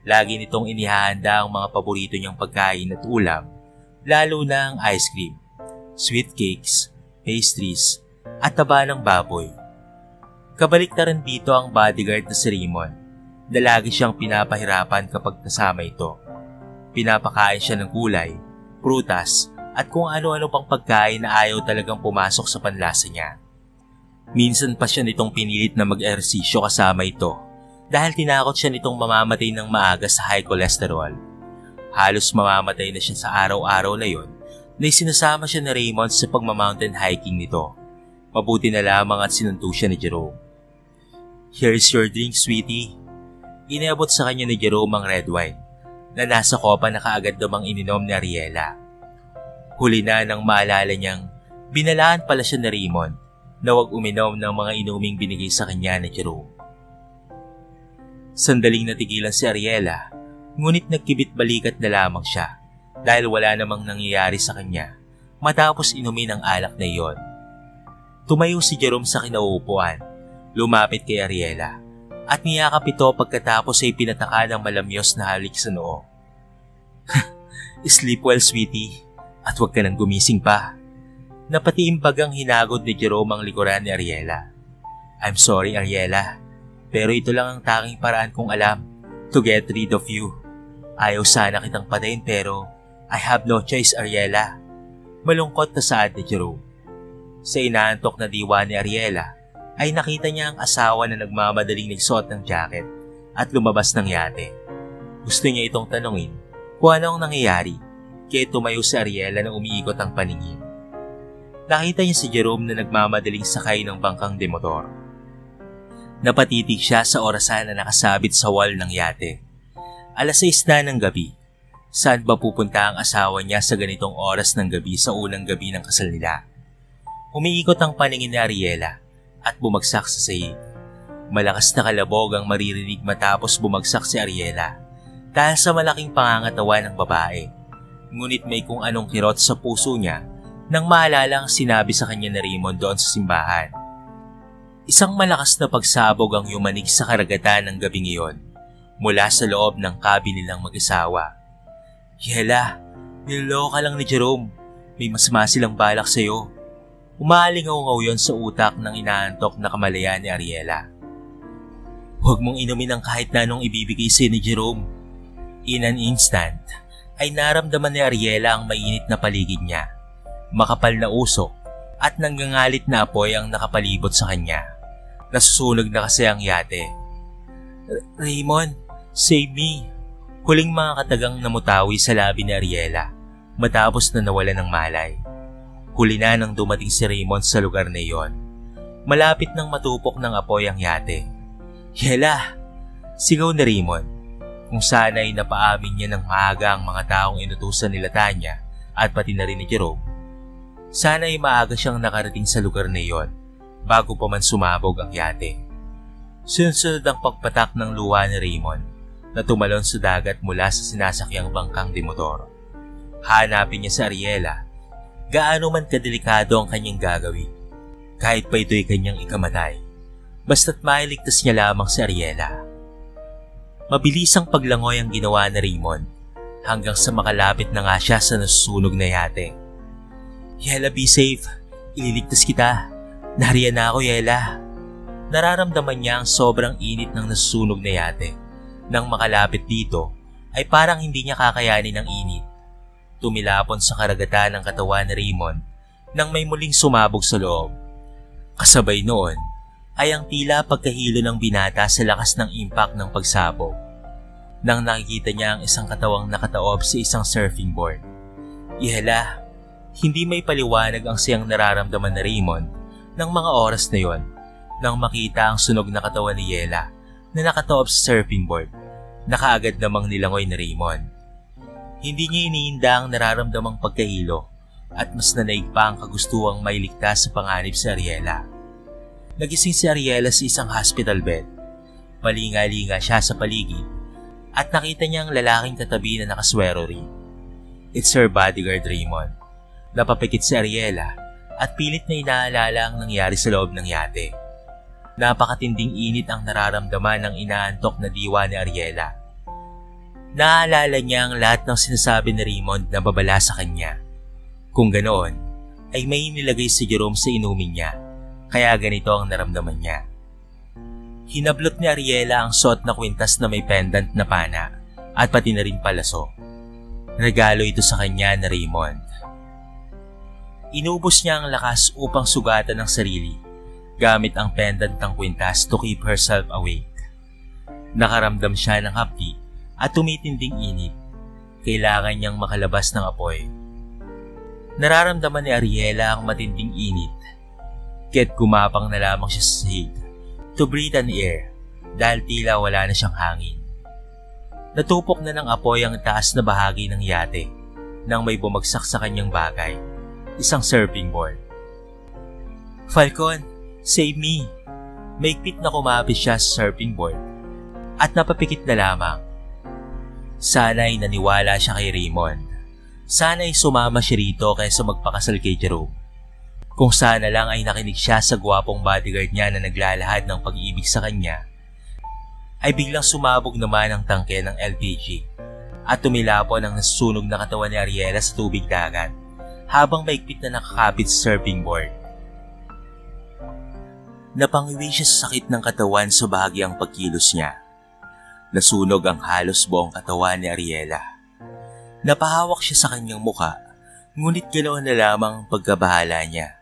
Lagi nitong inihahanda ang mga paborito niyang pagkain at ulam, lalo na ang ice cream, sweet cakes, pastries, at taba ng baboy. Kabaliktaran dito ang bodyguard na si Raymond, na lagi siyang pinapahirapan kapag kasama ito. Pinapakain siya ng gulay, prutas, at kung ano-ano pang pagkain na ayaw talagang pumasok sa panlasa niya. Minsan pa siya nitong pinilit na mag-ehersisyo kasama ito dahil tinakot siya nitong mamamatay ng maaga sa high cholesterol. Halos mamamatay na siya sa araw-araw na yon na isinasama siya ni Raymond sa pagmamountain hiking nito. Mabuti na lamang at sinunto siya ni Jerome. "Here's your drink, sweetie." Inabot sa kanya ni Jerome ang red wine na nasa kopa na kaagad namang ininom ni Ariela. Huli na nang maalala niyang binalaan pala siya ni Raymond na huwag uminom ng mga inuming binigay sa kanya ni Jerome. Sandaling natigilan si Ariela Ngunit nagkibit balikat na lamang siya dahil wala namang nangyayari sa kanya matapos inumin ang alak na iyon. Tumayo si Jerome sa kinauupuan, lumapit kay Ariela at niyakap ito pagkatapos ay pinataka ng malamyos na halik sa noo. Sleep well, sweetie, at huwag ka nang gumising pa. Napatiimbagang hinagod ni Jerome ang likuran ni Ariela. I'm sorry, Ariela, pero ito lang ang tanging paraan kong alam to get rid of you. Ayaw sana kitang patayin pero I have no choice, Ariela. Malungkot na saad ni Jerome. Sa inaantok na diwa ni Ariela ay nakita niya ang asawa na nagmamadaling nagsuot ng jacket at lumabas ng yate. Gusto niya itong tanungin kung ano ang nangyayari kaya tumayo si Ariela na umiikot ang paningin. Nakita niya si Jerome na nagmamadaling sakay ng bangkang demotor. Napatitig siya sa orasan na nakasabit sa wall ng yate. 6:00 na ng gabi. Saan ba pupunta ang asawa niya sa ganitong oras ng gabi sa unang gabi ng kasal nila? Umiikot ang paningin ni Ariela at bumagsak sa sahig. Malakas na kalabog ang maririnig matapos bumagsak si Ariela dahil sa malaking pangangatawan ng babae. Ngunit may kung anong kirot sa puso niya nang maalala ang sinabi sa kanya ni Raymond doon sa simbahan. Isang malakas na pagsabog ang yumanig sa karagatan ng gabing iyon mula sa loob ng cabin nilang mag-asawa. Yela, niloloko ka lang ni Jerome. May masama silang balak sa'yo. Umaalingaw yon sa utak ng inaantok na kamalayan ni Ariela. Huwag mong inumin ang kahit na anong ibibigay sa'yo ni Jerome. In an instant, ay naramdaman ni Ariela ang mainit na paligid niya. Makapal na usok at nanggangalit na apoy ang nakapalibot sa kanya. Nasusunog na kasi ang yate. Raymond, save me! Huling mga katagang namutawi sa labi ni Ariela matapos na nawala ng malay. Huli na nang dumating si Raymond sa lugar na iyon. Malapit nang matupok ng apoy ang yate. Yela! Sigaw ni Raymond. Kung sana ay napaamin niya ng maaga ang mga taong inutusan nila Tanya at pati na rin ni Jerome. Sana ay maaga siyang nakarating sa lugar na iyon bago pa man sumabog ang yate. Sunod-sunod ang pagpatak ng luha ni Raymond na tumalon sa dagat mula sa sinasakyang bangkang demotor. Hanapin niya si Ariela, gaano man kadelikado ang kanyang gagawin, kahit pa ito'y kanyang ikamatay, basta't mailigtas niya lamang si Ariela. Mabilis ang paglangoy ang ginawa ni Raymond hanggang sa makalapit na nga siya sa nasusunog na yate. Yela, be safe. Ililigtas kita. Nariyan na ako, Yela. Nararamdaman niya ang sobrang init ng nasusunog na yate. Nang makalapit dito, ay parang hindi niya kakayanin ang init. Tumilapon sa karagatan ng katawan ni Raymond nang may muling sumabog sa loob. Kasabay noon ay ang tila pagkahilo ng binata sa lakas ng impact ng pagsabog. Nang nakikita niya ang isang katawang nakataob sa isang surfing board. Yela, hindi may paliwanag ang siyang nararamdaman ni Raymond ng mga oras na yon nang makita ang sunog na katawan ni Yela na nakataob sa surfing board. Nakaagad namang nilangoy ni Raymond. Hindi niya iniinda ang nararamdamang pagkahilo at mas nanaig pa ang kagustuhang mailigtas sa panganib si Ariela. Nagising si Ariela sa isang hospital bed. Palinga-linga siya sa paligid at nakita niya ang lalaking katabi na nakaswero rin. It's her bodyguard, Raymond. Napapikit si Ariela at pilit na inaalala ang nangyari sa loob ng yate. Napakatinding init ang nararamdaman ng inaantok na diwa ni Ariela. Naaalala niya ang lahat ng sinasabi ni Raymond na babala sa kanya. Kung ganoon, ay may nilagay si Jerome sa inumin niya, kaya ganito ang naramdaman niya. Hinablot ni Ariela ang suot na kwintas na may pendant na pana at pati na rin palaso. Regalo ito sa kanya ni Raymond. Inubos niya ang lakas upang sugatan ang sarili gamit ang pendant ng kwintas to keep herself awake. Nakaramdam siya ng hapdi at tumitinding init. Kailangan niyang makalabas ng apoy. Nararamdaman ni Ariela ang matinding init. Kaya't gumapang na lamang siya sa sahig to breathe an air dahil tila wala na siyang hangin. Natupok na ng apoy ang taas na bahagi ng yate nang may bumagsak sa kanyang bagay, isang surfing board. Falcon, save me! Maigpit na kumapit siya sa surfing board at napapikit na lamang. Sana'y naniwala siya kay Raymond. Sana'y sumama siya rito kaysa magpakasal kay Jerome. Kung sana lang ay nakinig siya sa gwapong bodyguard niya na naglalahad ng pag-ibig sa kanya, ay biglang sumabog naman ang tangke ng LPG at tumilapon ang nasusunog na katawan ni Ariela sa tubig dagat habang maigpit na nakakapit sa surfing board. Napangiwi siya sa sakit ng katawan sa bahagyang pagkilos niya. Nasunog ang halos buong katawan ni Ariela. Napahawak siya sa kanyang muka, ngunit ganoon na lamang ang pagkabahala niya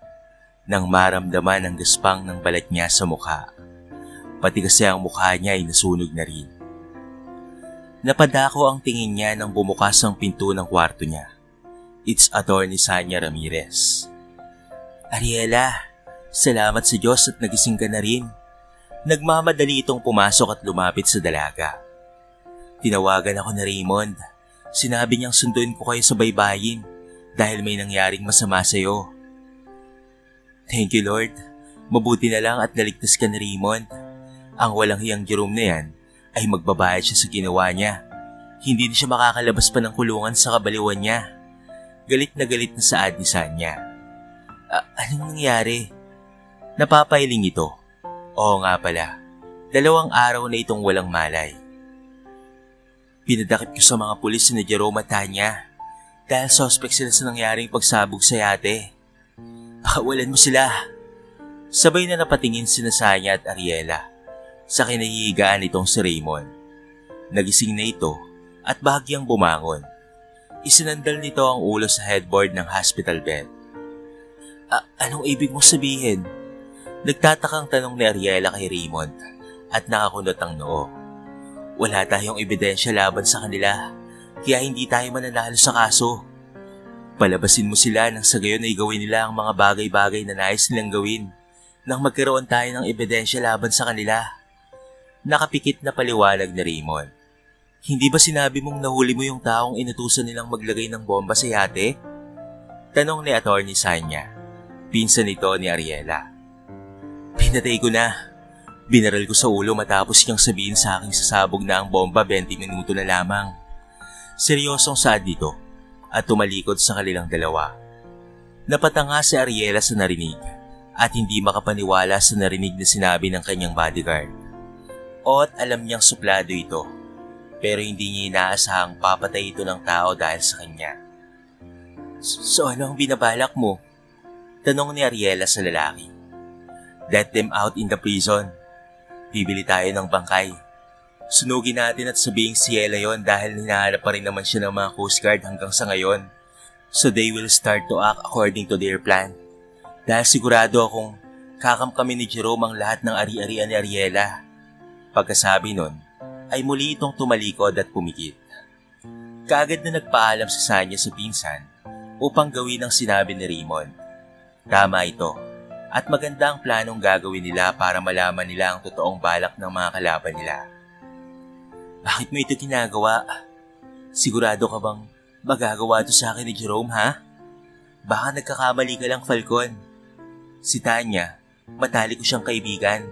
nang maramdaman ang gaspang ng balat niya sa mukha. Pati kasi ang mukha niya ay nasunog na rin. Napadako ang tingin niya nang bumukas ang pinto ng kwarto niya. It's Attorney Sanya Ramirez. Ariela, salamat sa Diyos at nagising ka na rin. Nagmamadali itong pumasok at lumapit sa dalaga. Tinawagan ako ni Raymond. Sinabi niyang sunduin ko kayo sa baybayin dahil may nangyaring masama sa iyo. Thank you Lord. Mabuti na lang at naligtas ka ni Raymond. Ang walang hiyang Jerome na yan ay magbabayad siya sa ginawa niya. Hindi na siya makakalabas pa ng kulungan sa kabaliwan niya. Galit na saad ni Sanya. Anong nangyari? Napapailing ito. Oo nga pala. 2 araw na itong walang malay. Pinadakip ko sa mga pulis ni Jerome at Tanya dahil suspect sila sa nangyaring pagsabog sa yate. Akawalan mo sila. Sabay na napatingin sina Sanya at Ariela sa kinahihigaan nitong si Raymond. Nagising na ito at bahagyang bumangon. Isinandal nito ang ulo sa headboard ng hospital bed. Anong ibig mong sabihin? Nagtatakang tanong ni Ariela kay Raymond at nakakunot ang noo. Wala tayong ebidensya laban sa kanila, kaya hindi tayo mananalo sa kaso. Palabasin mo sila nang sa gayon ay gawin nila ang mga bagay-bagay na nais nilang gawin nang magkaroon tayo ng ebidensya laban sa kanila. Nakapikit na paliwanag ni Raymond. Hindi ba sinabi mong nahuli mo yung taong inutusan nilang maglagay ng bomba sa yate? Tanong ni Attorney Sanya, pinsan nito ni Ariela. Pinatay ko na. Binaral ko sa ulo matapos niyang sabihin sa aking sasabog na ang bomba 20 minuto na lamang. Seryosong saad dito at tumalikod sa kanilang dalawa. Napatanga si Ariela sa narinig at hindi makapaniwala sa narinig na sinabi ng kanyang bodyguard. At alam niyang suplado ito, pero hindi niya inaasahang papatay ito ng tao dahil sa kanya. So ano ang binabalak mo? Tanong ni Ariela sa lalaki. Let them out in the prison. Bibili tayo ng bangkay. Sunugin natin at sabihing si Ella yon dahil hinahanap pa rin naman siya ng mga Coast Guard hanggang sa ngayon. So they will start to act according to their plan. Dahil sigurado akong kakamkamin ni Jerome ang lahat ng ari-arian ni Ariela. Pagkasabi nun, ay muli itong tumalikod at pumikit. Kaagad na nagpaalam sa Sanya sa pinsan upang gawin ang sinabi ni Raymond. Tama ito. At maganda ang planong gagawin nila para malaman nila ang totoong balak ng mga kalaban nila. Bakit mo ito ginagawa? Sigurado ka bang magagawa ito sa akin ni Jerome, ha? Baka nagkakamali ka lang, Falcon. Si Tanya, matalik ko siyang kaibigan.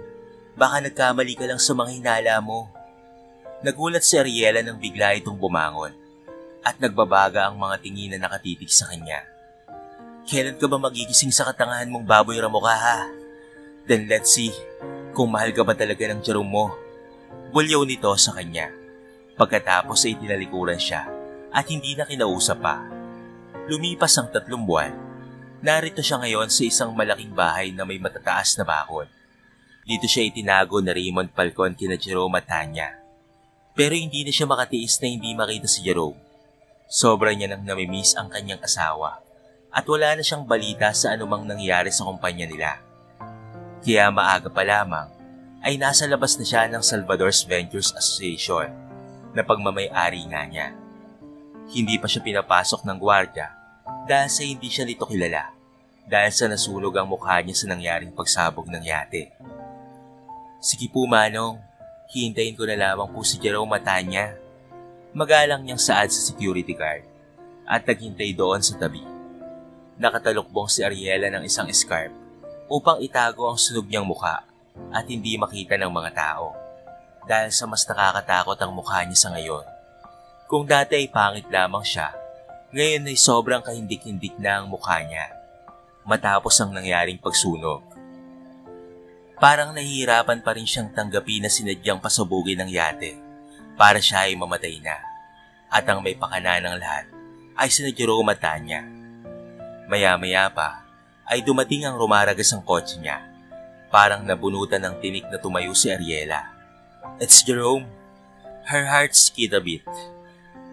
Baka nagkamali ka lang sa mga hinala mo. Nagulat si Ariela nang bigla itong bumangon at nagbabaga ang mga tingin na nakatitig sa kanya. Kailan ka ba magigising sa katangahan mong baboy ramo ka, ha? Then let's see kung mahal ka ba talaga ng Jerome mo. Bulyaw nito sa kanya. Pagkatapos ay tinalikuran siya at hindi na kinausap pa. Lumipas ang 3 buwan. Narito siya ngayon sa isang malaking bahay na may matataas na bakod. Dito siya itinago na Raymond Falcon kina Jerome at Tanya. Pero hindi na siya makatiis na hindi makita si Jerome. Sobra niya nang namimiss ang kanyang asawa. At wala na siyang balita sa anumang nangyari sa kumpanya nila. Kaya maaga pa lamang ay nasa labas na siya ng Salvador's Ventures Association na pagmamay-ari nga niya. Hindi pa siya pinapasok ng gwardiya dahil sa hindi siya nito kilala dahil sa nasunog ang mukha niya sa nangyaring pagsabog ng yate. Sige po Manong, hihintayin ko na lamang po si Jerome Matanya. Magalang niyang saad sa security guard at naghintay doon sa tabi. Nakatalukbong si Ariela ng isang scarf upang itago ang sunog niyang mukha at hindi makita ng mga tao dahil sa mas nakakatakot ang mukha niya sa ngayon. Kung dati ay pangit lamang siya, ngayon ay sobrang kahindik-hindik na ang mukha niya matapos ang nangyaring pagsunog. Parang nahihirapan pa rin siyang tanggapin na sinadyang pasabugin ng yate para siya ay mamatay na. At ang may pakana ng lahat ay sina Jerome at Tanya. Maya-maya pa ay dumating ang rumaragas ang kotse niya. Parang nabunutan ng tinik na tumayo si Ariela. "It's Jerome." Her heart skipped a beat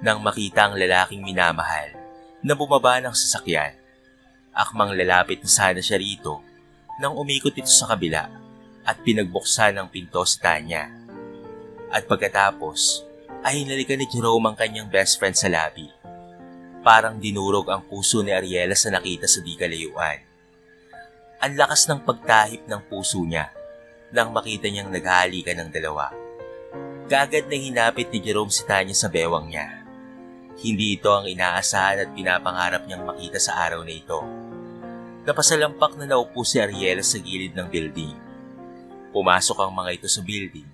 nang makita ang lalaking minamahal na bumaba ng sasakyan. Akmang lalapit na sana siya rito nang umikot ito sa kabila at pinagbuksan ng pinto si Tanya. At pagkatapos ay hinalikan ni Jerome ang kanyang best friend sa labi. Parang dinurog ang puso ni Ariela sa nakita sa di kalayuan. Ang lakas ng pagtahip ng puso niya nang makita niyang naghahalikan ng dalawa. Kaagad na hinapit ni Jerome si Tanya sa bewang niya. Hindi ito ang inaasahan at pinapangarap niyang makita sa araw na ito. Napasalampak na naupo si Ariela sa gilid ng building. Pumasok ang mga ito sa building,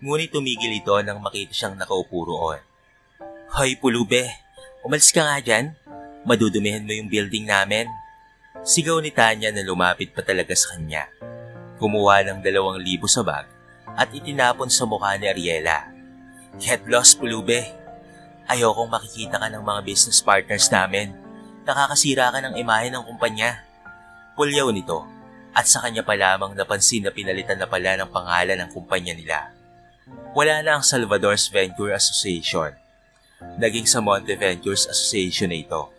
ngunit tumigil ito nang makita siyang nakaupo roon. "Hoy pulube, umalis ka nga dyan. Madudumihan mo yung building namin." Sigaw ni Tanya na lumapit pa talaga sa kanya. Kumuha ng 2,000 sa bag at itinapon sa mukha ni Ariela. "Get lost, pulube. Ayokong makikita ka ng mga business partners namin. Nakakasira ka ng imahe ng kumpanya." Pulyaw nito at sa kanya pa lamang napansin na pinalitan na pala ng pangalan ng kumpanya nila. Wala na ang Salvador's Venture Association. Naging sa Monte Ventures Association na ito.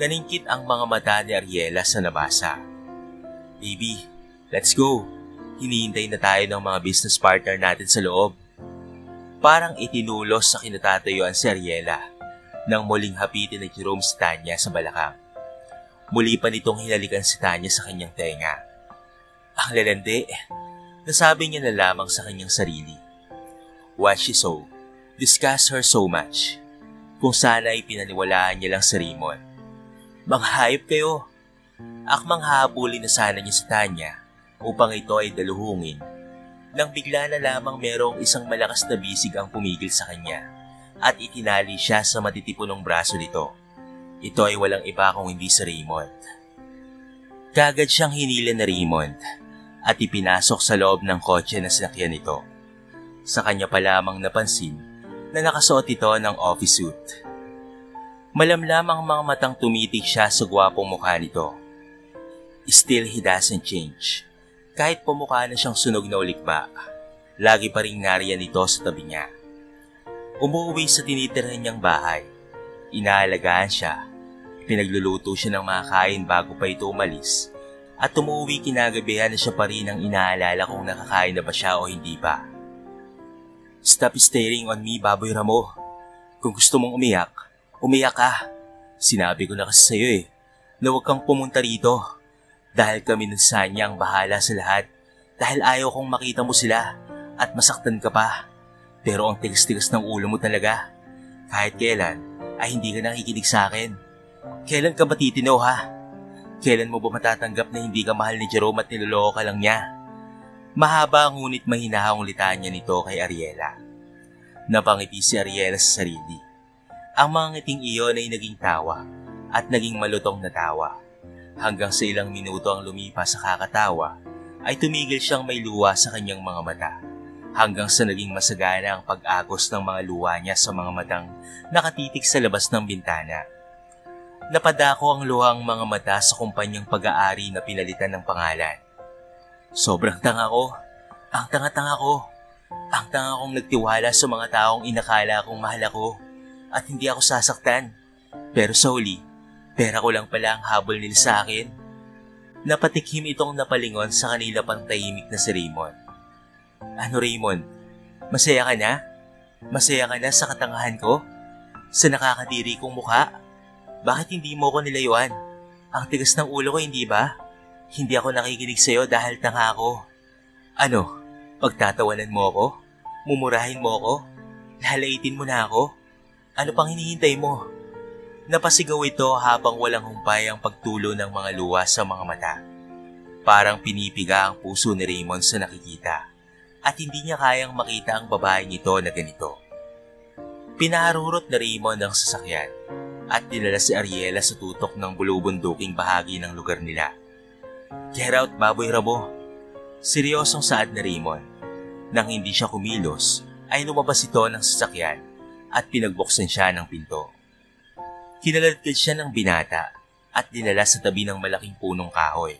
Naningkit ang mga mata ni Ariela sa nabasa. "Baby, let's go. Hinihintay na tayo ng mga business partner natin sa loob." Parang itinulos sa kinatatayuan si Ariela nang muling hapitin ni Jerome si Tanya sa balakang. Muli pa nitong hinalikan si Tanya sa kanyang tenga. Ang lalandi, nasabi niya na lamang sa kanyang sarili. What she saw disgusted her so much. Kung sana ay pinaniwalaan niya lang si Raymond. "Mga hayop kayo." Akmang hahabulin na sana niya si Tanya upang ito ay daluhungin. Nang bigla na lamang merong isang malakas na bisig ang pumigil sa kanya at itinali siya sa matitipunong braso nito. Ito ay walang iba kung hindi si Raymond. Kagad siyang hinila ni Raymond at ipinasok sa loob ng kotse na sinakyan nito. Sa kanya pa lamang napansin na nakasuot ito ng office suit. Malamlam ang mga matang tumitig siya sa gwapong mukha nito. Still he doesn't change. Kahit pumukha na siyang sunog na ulikba, lagi pa rin nariyan ito sa tabi niya. Umuwi sa tinitirhan niyang bahay. Inaalagaan siya. Pinagluluto siya ng mga kain bago pa ito umalis. At umuwi kinagabihan na siya pa rin ang inaalala kung nakakain na ba siya o hindi pa. "Stop staring on me, Baboy Ramo. Kung gusto mong umiyak, umiyak ka. Sinabi ko na kasi sa'yo na huwag kang pumunta rito. Dahil kami ng Sanya ang bahala sa lahat. Dahil ayaw kong makita mo sila at masaktan ka pa. Pero ang tigas-tigas ng ulo mo talaga. Kahit kailan ay hindi ka nakikinig sa akin. Kailan ka matitino ha? Kailan mo ba matatanggap na hindi ka mahal ni Jerome at niloloko ka lang niya?" Mahaba ngunit mahinahong litanya nito kay Ariela. Napangiti si Ariela sa sarili. Ang mga ngiting iyon ay naging tawa at naging malutong na tawa. Hanggang sa ilang minuto ang lumipas sa kakatawa, ay tumigil siyang may luha sa kanyang mga mata. Hanggang sa naging masagana ang pag-agos ng mga luha niya sa mga matang nakatitig sa labas ng bintana. Napadako ang luhang mga mata sa kumpanyang pag-aari na pinalitan ng pangalan. Sobrang tanga ko. Ang tanga-tanga ko. Ang tanga kong nagtiwala sa mga taong inakala kong mahal ako at hindi ako sasaktan. Pero sa huli, pera ko lang pala ang habol nila sa akin. Napatikhim itong napalingon sa kanila pang tahimik na si Raymond. "Ano Raymond? Masaya ka na? Masaya ka na sa katangahan ko? Sa nakakadiri kong mukha? Bakit hindi mo ko nilayuan? Ang tigas ng ulo ko, hindi ba? Hindi ako nakikinig sa'yo dahil tanga ako. Ano? Pagtatawanan mo ako? Mumurahin mo ako? Lalaitin mo na ako? Ano pang hinihintay mo?" Napasigaw ito habang walang humpay ang pagtulo ng mga luha sa mga mata. Parang pinipiga ang puso ni Raymond sa nakikita at hindi niya kayang makita ang babaeng ito na ganito. Pinaharurot na Raymond ang sasakyan at dinala si Ariela sa tutok ng bulubunduking bahagi ng lugar nila. "Get out, Baboy Ramo!" Seryosong saad na Raymond. Nang hindi siya kumilos, ay lumabas ito ng sasakyan at pinagbuksan siya ng pinto. Kinaladkad siya ng binata at dinala sa tabi ng malaking punong kahoy.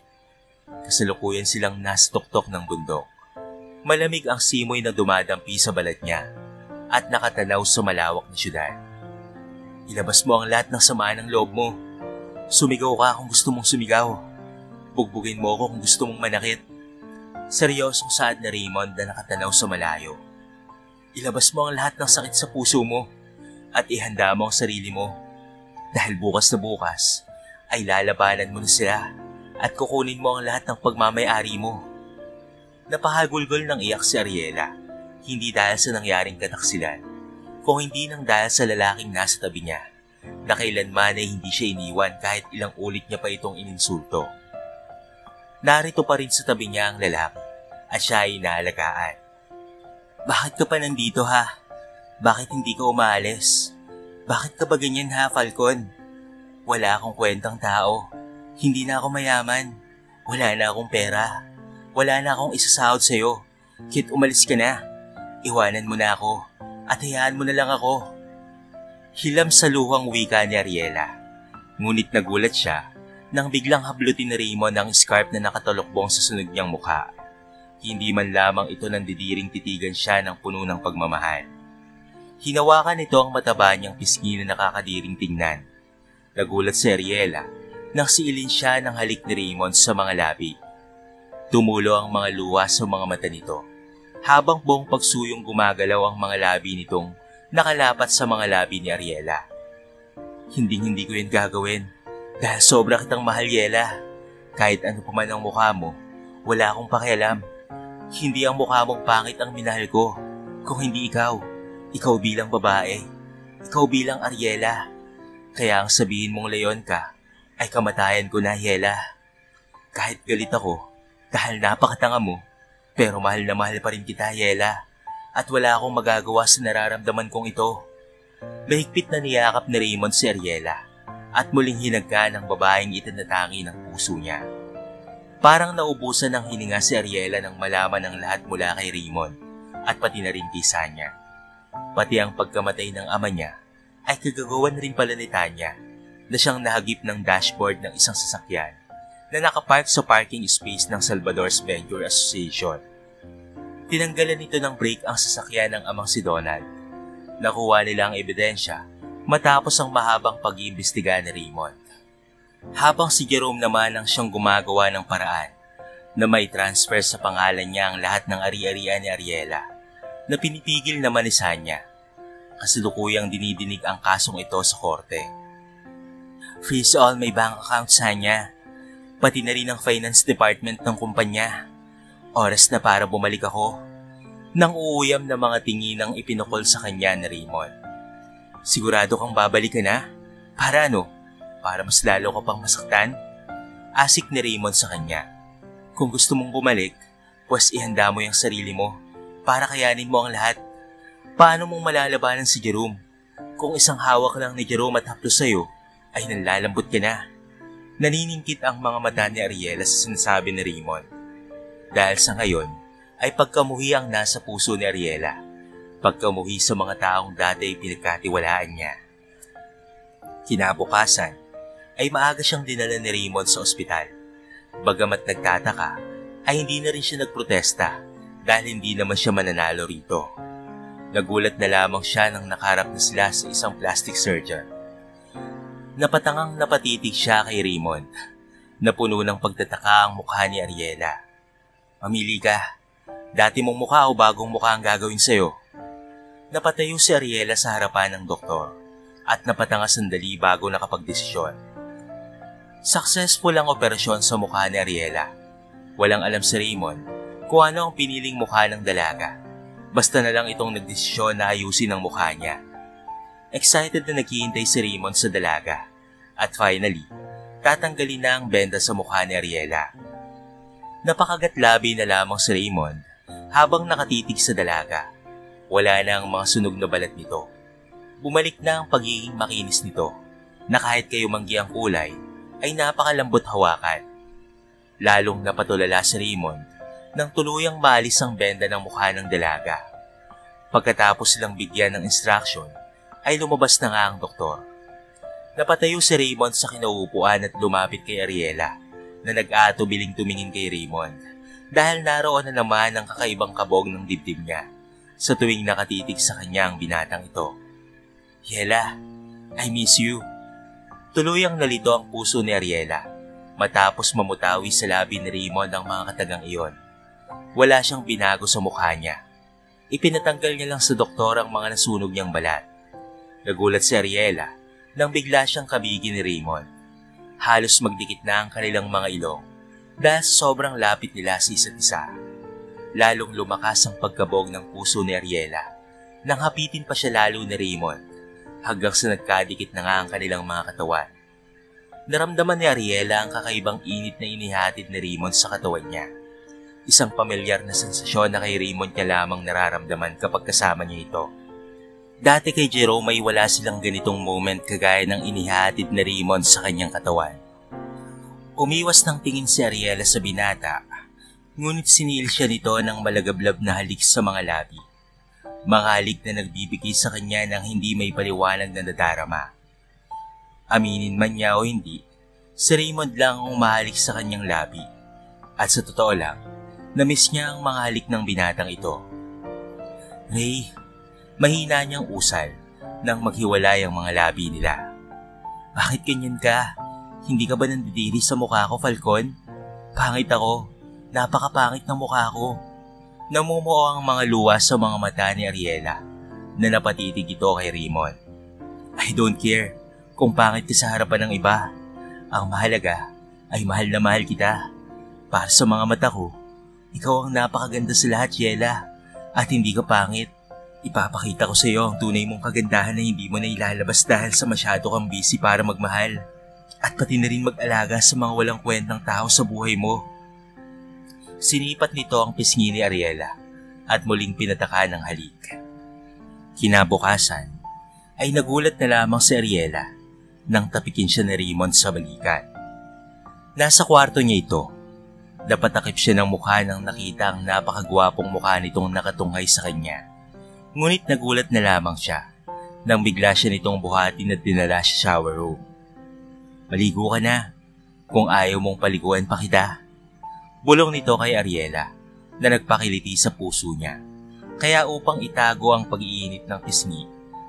Kasalukuyan silang nasa tuktok ng bundok. Malamig ang simoy na dumadampi sa balat niya at nakatanaw sa malawak na syudad. "Ilabas mo ang lahat ng samaan ng loob mo. Sumigaw ka kung gusto mong sumigaw. Bugbugin mo ako kung gusto mong manakit." Seryosong saad na Raymond na nakatanaw sa malayo. "Ilabas mo ang lahat ng sakit sa puso mo at ihanda mo ang sarili mo. Dahil bukas na bukas ay lalabanan mo na sila at kukunin mo ang lahat ng pagmamay-ari mo." Napahagulgol ng iyak si Ariela, hindi dahil sa nangyaring kataksilan, kung hindi nang dahil sa lalaking nasa tabi niya, na kailanman ay hindi siya iniwan kahit ilang ulit niya pa itong ininsulto. Narito pa rin sa tabi niya ang lalaki at siya ay inaalagaan. "Bakit ka pa nandito ha? Bakit hindi ka umaalis? Bakit ka ba ganyan ha, Falcon? Wala akong kwentang tao. Hindi na ako mayaman. Wala na akong pera. Wala na akong isasahod sa'yo. Kit umalis ka na. Iwanan mo na ako at hayaan mo na lang ako." Hilam sa luhang wika ni Ariela. Ngunit nagulat siya nang biglang hablutin ni Raymond ang scarf na nakatalokbong sa sunog niyang mukha. Hindi man lamang ito nandidiring titigan siya ng puno ng pagmamahal. Hinawakan nito ang mataba niyang pisngi na nakakadiring tingnan. Nagulat si Ariela nang siilin siya ng halik ni Raymond sa mga labi. Tumulo ang mga luha sa mga mata nito, habang buong pagsuyong gumagalaw ang mga labi nitong nakalapat sa mga labi ni Ariela. Hindi ko yan gagawin dahil sobra kitang mahal, Yela. Kahit ano pa man ang mukha mo, wala akong pakialam. Hindi ang mukha mong pangit ang minahal ko, kung hindi ikaw bilang babae, ikaw bilang Ariela. Kaya ang sabihin mong leon ka, ay kamatayan ko na, Yela. Kahit galit ako, dahil napakatanga mo, pero mahal na mahal pa rin kita, Yela. At wala akong magagawa sa nararamdaman kong ito. Mahigpit na niyakap ni Raymond si Ariela at muling hinagka ng babaeng itinatangi ng puso niya. Parang naubusan ng hininga si Ariela nang malaman ang lahat mula kay Raymond at pati na rin kay Sanya. Pati ang pagkamatay ng ama niya ay kagagawan rin pala ni Tanya na siyang nahagip ng dashboard ng isang sasakyan na nakapark sa parking space ng Salvador's Venture Association. Tinanggalan nito ng brake ang sasakyan ng amang si Donald. Nakuha nila ang ebidensya matapos ang mahabang pag-iimbestiga ni Raymond. Habang si Jerome naman ang siyang gumagawa ng paraan na may transfer sa pangalan niya ang lahat ng ari-arian ni Ariela na pinipigil naman ni Sanya. Kasalukuyang dinidinig ang kasong ito sa korte. "Freeze all my bank account, Sanya. Pati na rin ang finance department ng kumpanya. Oras na para bumalik ako." Nang uuyam na mga tinginang ipinukol sa kanya ni Raymond. "Sigurado kang babalik ka na? Para ano? Para mas lalo ka pang masaktan?" Asik ni Raymond sa kanya. "Kung gusto mong bumalik, pues ihanda mo yung sarili mo para kayanin mo ang lahat. Paano mong malalabanan si Jerome? Kung isang hawak lang ni Jerome at haplos sa'yo, ay nanlalambot ka na." Naniningkit ang mga mata ni Ariela sa sinasabi ni Raymond. Dahil sa ngayon, ay pagkamuhi ang nasa puso ni Ariela. Pagkamuhi sa mga taong dati ay pinagkatiwalaan niya. Kinabukasan, ay maaga siyang dinala ni Raymond sa ospital. Bagamat nagtataka, ay hindi na rin siya nagprotesta dahil hindi naman siya mananalo rito. Nagulat na lamang siya nang nakarap na sila sa isang plastic surgeon. Napatangang napatitig siya kay Raymond. Napuno ng pagtataka ang mukha ni Ariela. "Mamili ka. Dati mong mukha o bagong mukha ang gagawin sa'yo?" Napatayo si Ariela sa harapan ng doktor at napatanga sandali bago nakapagdesisyon. Successful ang operasyon sa mukha ni Ariela. Walang alam si Raymond kung ano ang piniling mukha ng dalaga. Basta na lang itong nagdesisyon na ayusin ang mukha niya. Excited na naghihintay si Raymond sa dalaga. At finally, tatanggalin na ang benda sa mukha ni Ariela. Napakagat-labi na lamang si Raymond habang nakatitig sa dalaga. Wala na ang mga sunog na balat nito. Bumalik na ang pagiging makinis nito na kahit kayo manggi ang kulay ay napakalambot hawakan. Lalong napatulala si Raymond nang tuluyang maalis ang benda ng mukha ng dalaga. Pagkatapos silang bigyan ng instruction ay lumabas na nga ang doktor. Napatayo si Raymond sa kinauupuan at lumapit kay Ariela na nag-aatubiling tumingin kay Raymond dahil naroon na naman ang kakaibang kabog ng dibdib niya sa tuwing nakatitig sa kanya ang binatang ito. "Yela, I miss you." Tuluyang nalito ang puso ni Ariela matapos mamutawi sa labi ni Raymond ang mga katagang iyon. Wala siyang binago sa mukha niya. Ipinatanggal niya lang sa doktor ang mga nasunog niyang balat. Nagulat si Ariela nang bigla siyang kabigin ni Raymond. Halos magdikit na ang kanilang mga ilong dahil sobrang lapit nila sa isa't isa. Lalong lumakas ang pagkabog ng puso ni Ariela nang hapitin pa siya lalo ni Raymond hanggang sa nagkadikit na nga ang kanilang mga katawan. Naramdaman ni Ariela ang kakaibang init na inihatid ni Raymond sa katawan niya. Isang pamilyar na sensasyon na kay Raymond niya lamang nararamdaman kapag kasama niya ito. Dati kay Jerome ay wala silang ganitong moment kagaya ng inihatid ni Raymond sa kanyang katawan. Umiwas ng tingin si Ariela sa binata, ngunit sinil siya nito ng malagablab na halik sa mga labi. Mga halik na nagbibigay sa kanya ng hindi may paliwanag na nadarama. Aminin man niya o hindi, si Raymond lang ang umahalik sa kanyang labi. At sa totoo lang, na-miss niya ang mga halik ng binatang ito. "Ray," mahina niyang usal nang maghiwalay ang mga labi nila. "Bakit ganyan ka? Hindi ka ba nandidiri sa mukha ko, Falcon? Pangit ako. Napakapangit ng mukha ko." Namumuo ang mga luha sa mga mata ni Ariela na napatitig ito kay Raymond. "I don't care kung pangit ka sa harapan ng iba. Ang mahalaga ay mahal na mahal kita. Para sa mga mata ko, ikaw ang napakaganda sa lahat, Yela. At hindi ka pangit. Ipapakita ko sa iyo ang tunay mong kagandahan na hindi mo na ilalabas dahil sa masyado kang busy para magmahal. At pati na rin mag-alaga sa mga walang kwentang tao sa buhay mo." Sinipat nito ang pisngi ni Ariela at muling pinataka ng halik. Kinabukasan ay nagulat na lamang si Ariela nang tapikin siya ni Raymond sa balikat. Nasa kwarto niya ito. Napatakip siya ng mukha nang nakita ang napakagwapong mukha nitong nakatunghay sa kanya. Ngunit nagulat na lamang siya nang bigla siya nitong buhatin at dinala sa shower room. "Maligo ka na. Kung ayaw mong paliguan pa kita." Bulong nito kay Ariela na nagpakiliti sa puso niya. Kaya upang itago ang pag-iinit ng pisngi,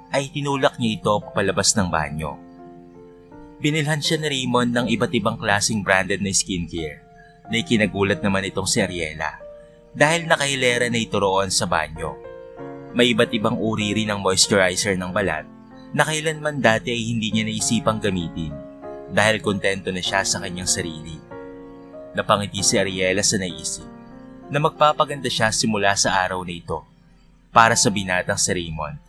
ay tinulak niya ito papalabas ng banyo. Binilhan siya ni Raymond ng iba't ibang klaseng branded na skincare na ikinagulat naman itong si Ariela dahil nakahilera na ito roon sa banyo. May iba't ibang uri rin ng moisturizer ng balat na kailanman dati ay hindi niya naisipang gamitin dahil kontento na siya sa kanyang sarili. Napangiti si Ariela sa naisip na magpapaganda siya simula sa araw na ito para sa binatang si Raymond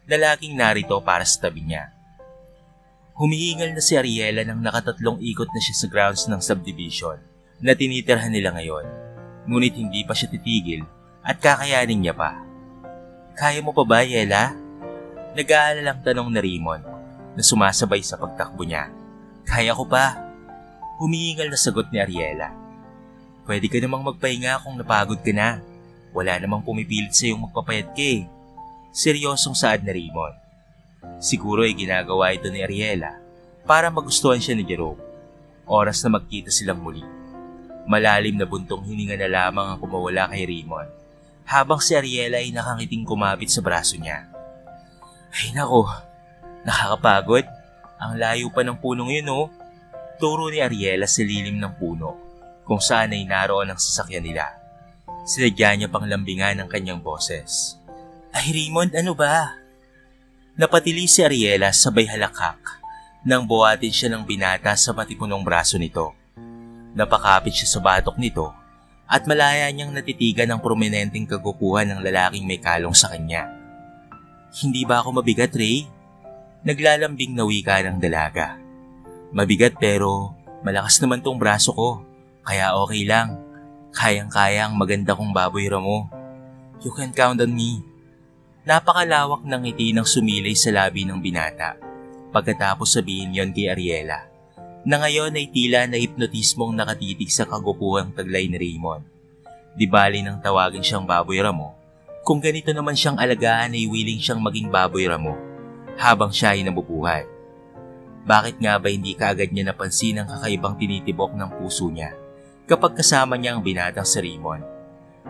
na laging narito para sa tabi niya. Humihingal na si Ariela nang nakatatlong ikot na siya sa grounds ng subdivision na tinitirhan nila ngayon, ngunit hindi pa siya titigil at kakayanin niya pa. "Kaya mo pa ba, Yela?" Nag-aalalang tanong na Raymond na sumasabay sa pagtakbo niya. "Kaya ko pa." Humihingal na sagot ni Ariela. "Pwede ka namang magpahinga kung napagod ka na. Wala namang pumipilit sa iyong magpapayat ka eh." Seryosong saad na Raymond. Siguro ay ginagawa ito ni Ariela para magustuhan siya ni Jerome. Oras na magkita silang muli. Malalim na buntong hininga na lamang ang kumawala kay Raymond habang si Ariela ay nakangiting kumapit sa braso niya. "Ay nako, nakakapagod. Ang layo pa ng punong yun oh." Turo ni Ariela sa lilim ng puno kung saan ay naroon ang sasakyan nila. Sinadya niya pang lambingan ang kanyang boses. "Ay Raymond, ano ba?" Napatili si Ariela sabay halakhak nang buhatin siya ng binata sa matipunong braso nito. Napakapit siya sa batok nito at malaya niyang natitigan ang prominenteng kagupuhan ng lalaking may kalong sa kanya. "Hindi ba ako mabigat, Ray?" Naglalambing na wika ng dalaga. "Mabigat pero malakas naman tong braso ko, kaya okay lang. Kayang-kaya ang maganda kong baboy ramo. You can count on me." Napakalawak ng ngiti ng sumilay sa labi ng binata pagkatapos sabihin yon kay Ariela, na ngayon ay tila na hipnotismong nakatitig sa kagupuhang taglay ni Raymond. Di bali nang tawagin siyang Baboy Ramo, kung ganito naman siyang alagaan ay willing siyang maging Baboy Ramo habang siya ay nabubuhay. Bakit nga ba hindi kaagad niya napansin ang kakaibang tinitibok ng puso niya kapag kasama niya ang binatang si Raymond?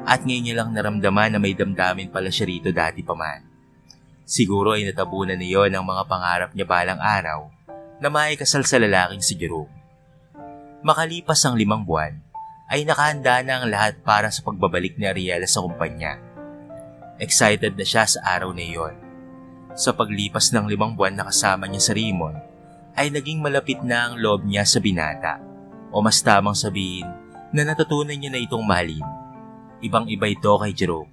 At ngayon niya lang naramdaman na may damdamin pala siya rito dati pa man. Siguro ay natabunan niyo ng mga pangarap niya balang araw na maikasal sa lalaking si Jerome. Makalipas ang 5 buwan, ay nakahanda na ang lahat para sa pagbabalik ni Ariela sa kumpanya. Excited na siya sa araw na iyon. Sa paglipas ng 5 buwan na kasama niya sa Raymond, ay naging malapit na ang loob niya sa binata, o mas tamang sabihin na natutunan niya na itong mahalin. Ibang-iba ito kay Jerome.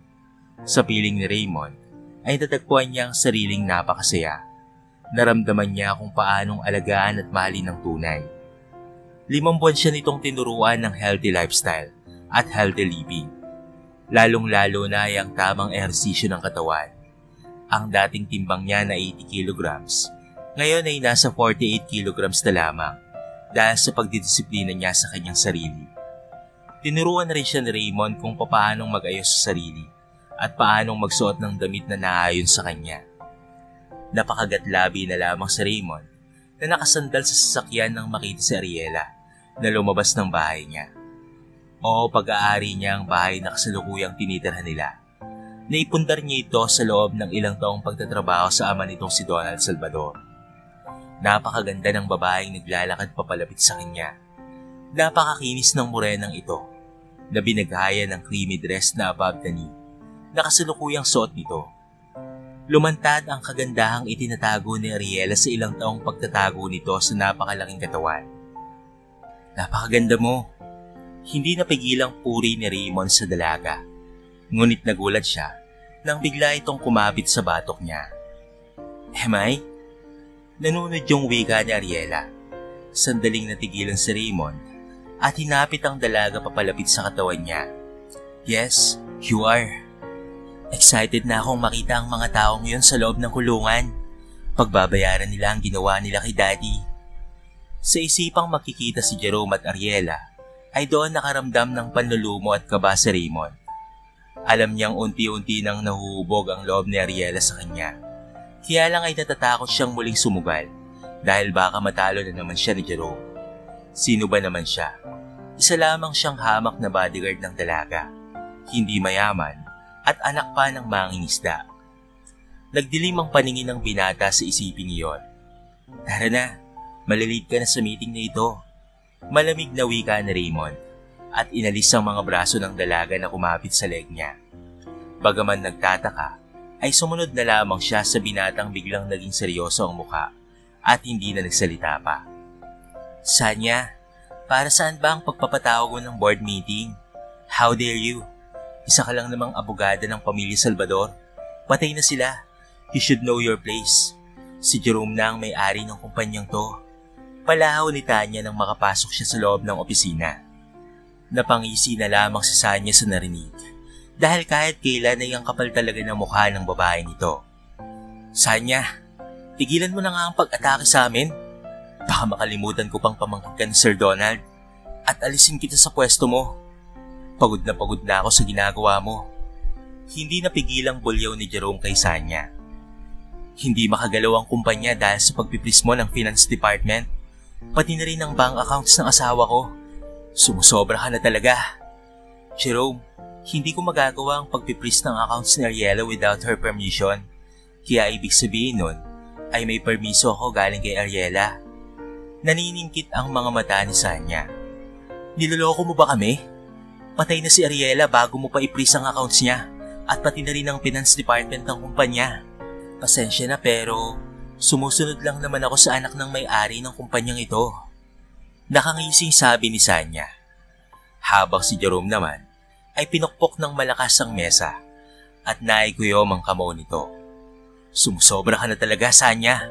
Sa piling ni Raymond, ay natagpuan niya ang sariling napakasaya. Naramdaman niya kung paanong alagaan at mahalin ng tunay. 5 buwan siya nitong tinuruan ng healthy lifestyle at healthy living. Lalong-lalo na ay ang tamang ehersisyo ng katawan. Ang dating timbang niya na 80 kilograms, ngayon ay nasa 48 kilograms na lamang dahil sa pagdidisiplina niya sa kanyang sarili. Tinuruan na rin siya ni Raymond kung paanong mag-ayos sa sarili at paanong magsuot ng damit na naayon sa kanya. Napakagatlabi na lamang si Raymond na nakasandal sa sasakyan nang makita si Ariela na lumabas ng bahay niya. O pag-aari niya ang bahay na kasalukuyang tinitirhan nila. Naipundar niya ito sa loob ng ilang taong pagtatrabaho sa ama nitong si Donald Salvador. Napakaganda ng babaeng naglalakad papalapit sa kanya. Napakakinis ng morenang ito na binaghaya ng creamy dress na above the knee na kasalukuyang suot nito. Lumantad ang kagandahang itinatago ni Ariela sa ilang taong pagtatago nito sa napakalaking katawan. Napakaganda mo. Hindi napigilang puri ni Raymond sa dalaga. Ngunit nagulat siya nang bigla itong kumapit sa batok niya. Am I? Nanunod yung wika ni Ariela. Sandaling natigilan si Raymond at hinapit ang dalaga papalapit sa katawan niya. Yes, you are. Excited na akong makita ang mga taong yun sa loob ng kulungan. Pagbabayaran nila ang ginawa nila kay Daddy. Sa isipang makikita si Jerome at Ariela, ay doon nakaramdam ng panlulumo at kaba si Raymond. Alam niyang unti-unti nang nahuhubog ang loob ni Ariela sa kanya. Kaya lang ay natatakot siyang muling sumugal dahil baka matalo na naman siya ni Jerome. Sino ba naman siya? Isa lamang siyang hamak na bodyguard ng dalaga. Hindi mayaman at anak pa ng mangingisda. Nagdilim ang paningin ng binata sa isiping iyon. Tara na, malilate ka na sa meeting na ito. Malamig na wika ni Raymond at inalis ang mga braso ng dalaga na kumapit sa leg niya. Bagaman nagtataka, ay sumunod na lamang siya sa binatang biglang naging seryoso ang mukha at hindi na nagsalita pa. Sanya, para saan ba ang pagpapatawag mo ng board meeting? How dare you? Isa ka lang namang abogada ng pamilya Salvador. Patay na sila. You should know your place. Si Jerome na ang may-ari ng kumpanyang to. Palahaw ni Tanya nang makapasok siya sa loob ng opisina. Napangisi na lamang si Sanya sa narinig dahil kahit kailan ay ang kapal talaga ng mukha ng babae nito. Sanya, tigilan mo na nga ang pag-atake sa amin. Baka makalimutan ko pang pamangkin ka ni Sir Donald at alisin kita sa pwesto mo. Pagod na ako sa ginagawa mo. Hindi napigilang bulyaw ni Jerome kay Sanya. Hindi makagalaw ang kumpanya dahil sa pagpipris mo ng finance department, pati na rin ang bank accounts ng asawa ko. Sumusobra ka na talaga. Jerome, hindi ko magagawa ang pagpipris ng accounts ni Ariela without her permission. Kaya ibig sabihin nun ay may permiso ako galing kay Ariela. Naniningkit ang mga mata ni Sanya. Niloloko mo ba kami? Patay na si Ariela bago mo pa i-freeze ang accounts niya at pati na rin ang finance department ng kumpanya. Pasensya na pero sumusunod lang naman ako sa anak ng may-ari ng kumpanyang ito. Nakangising sabi ni Sanya. Habang si Jerome naman ay pinukpok ng malakas ang mesa at naiguyom ang kamao nito. Sumusobra ka na talaga, Sanya.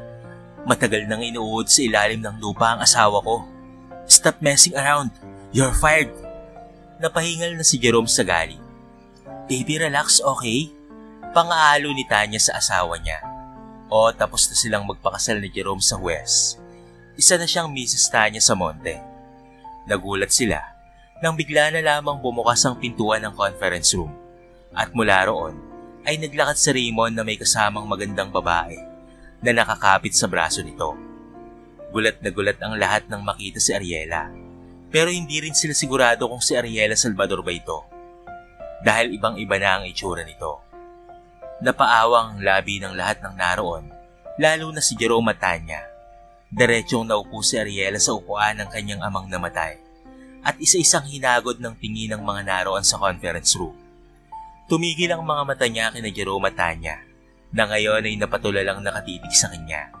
Matagal nang inuud sa ilalim ng lupa ang asawa ko. Stop messing around. You're fired. Napahingal na si Jerome sa galit. Baby, relax, okay? pang-aalo ni Tanya sa asawa niya. O tapos na silang magpakasal ni Jerome sa huwes. Isa na siyang Mrs. Tanya Samonte. Nagulat sila nang bigla na lamang bumukas ang pintuan ng conference room. At mula roon ay naglakad si Raymond na may kasamang magandang babae na nakakapit sa braso nito. Gulat na gulat ang lahat nang makita si Ariela. Pero hindi rin sila sigurado kung si Ariela Salvador ba ito. Dahil ibang-iba na ang itsura nito. Napaawang ang labi ng lahat ng naroon, lalo na si Jerome at Tanya. Diretsyong naupo si Ariela sa upuan ng kanyang amang namatay at isa-isang hinagod ng tingin ng mga naroon sa conference room. Tumigil ang mga mata niya kina Jerome at Tanya na ngayon ay napatulalang nakatitig sa kanya.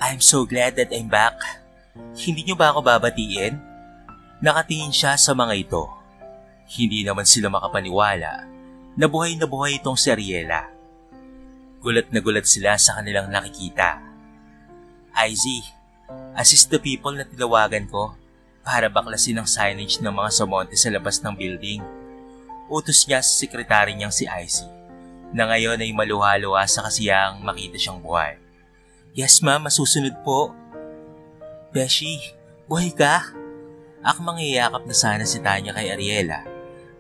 I'm so glad that I'm back. Hindi niyo ba ako babatiin? Nakatingin siya sa mga ito. Hindi naman sila makapaniwala na buhay itong si Ariela. Gulat na gulat sila sa kanilang nakikita. IZ, assist the people na tinawagan ko para baklasin ang signage ng mga Samonte sa labas ng building. Utos niya sa sekretary niyang si IZ na ngayon ay maluha-luha sa kasiyang makita siyang buhay. Yes ma'am, masusunod po. Beshi, buhay ka? Akmang iyakap na sana si Tanya kay Ariela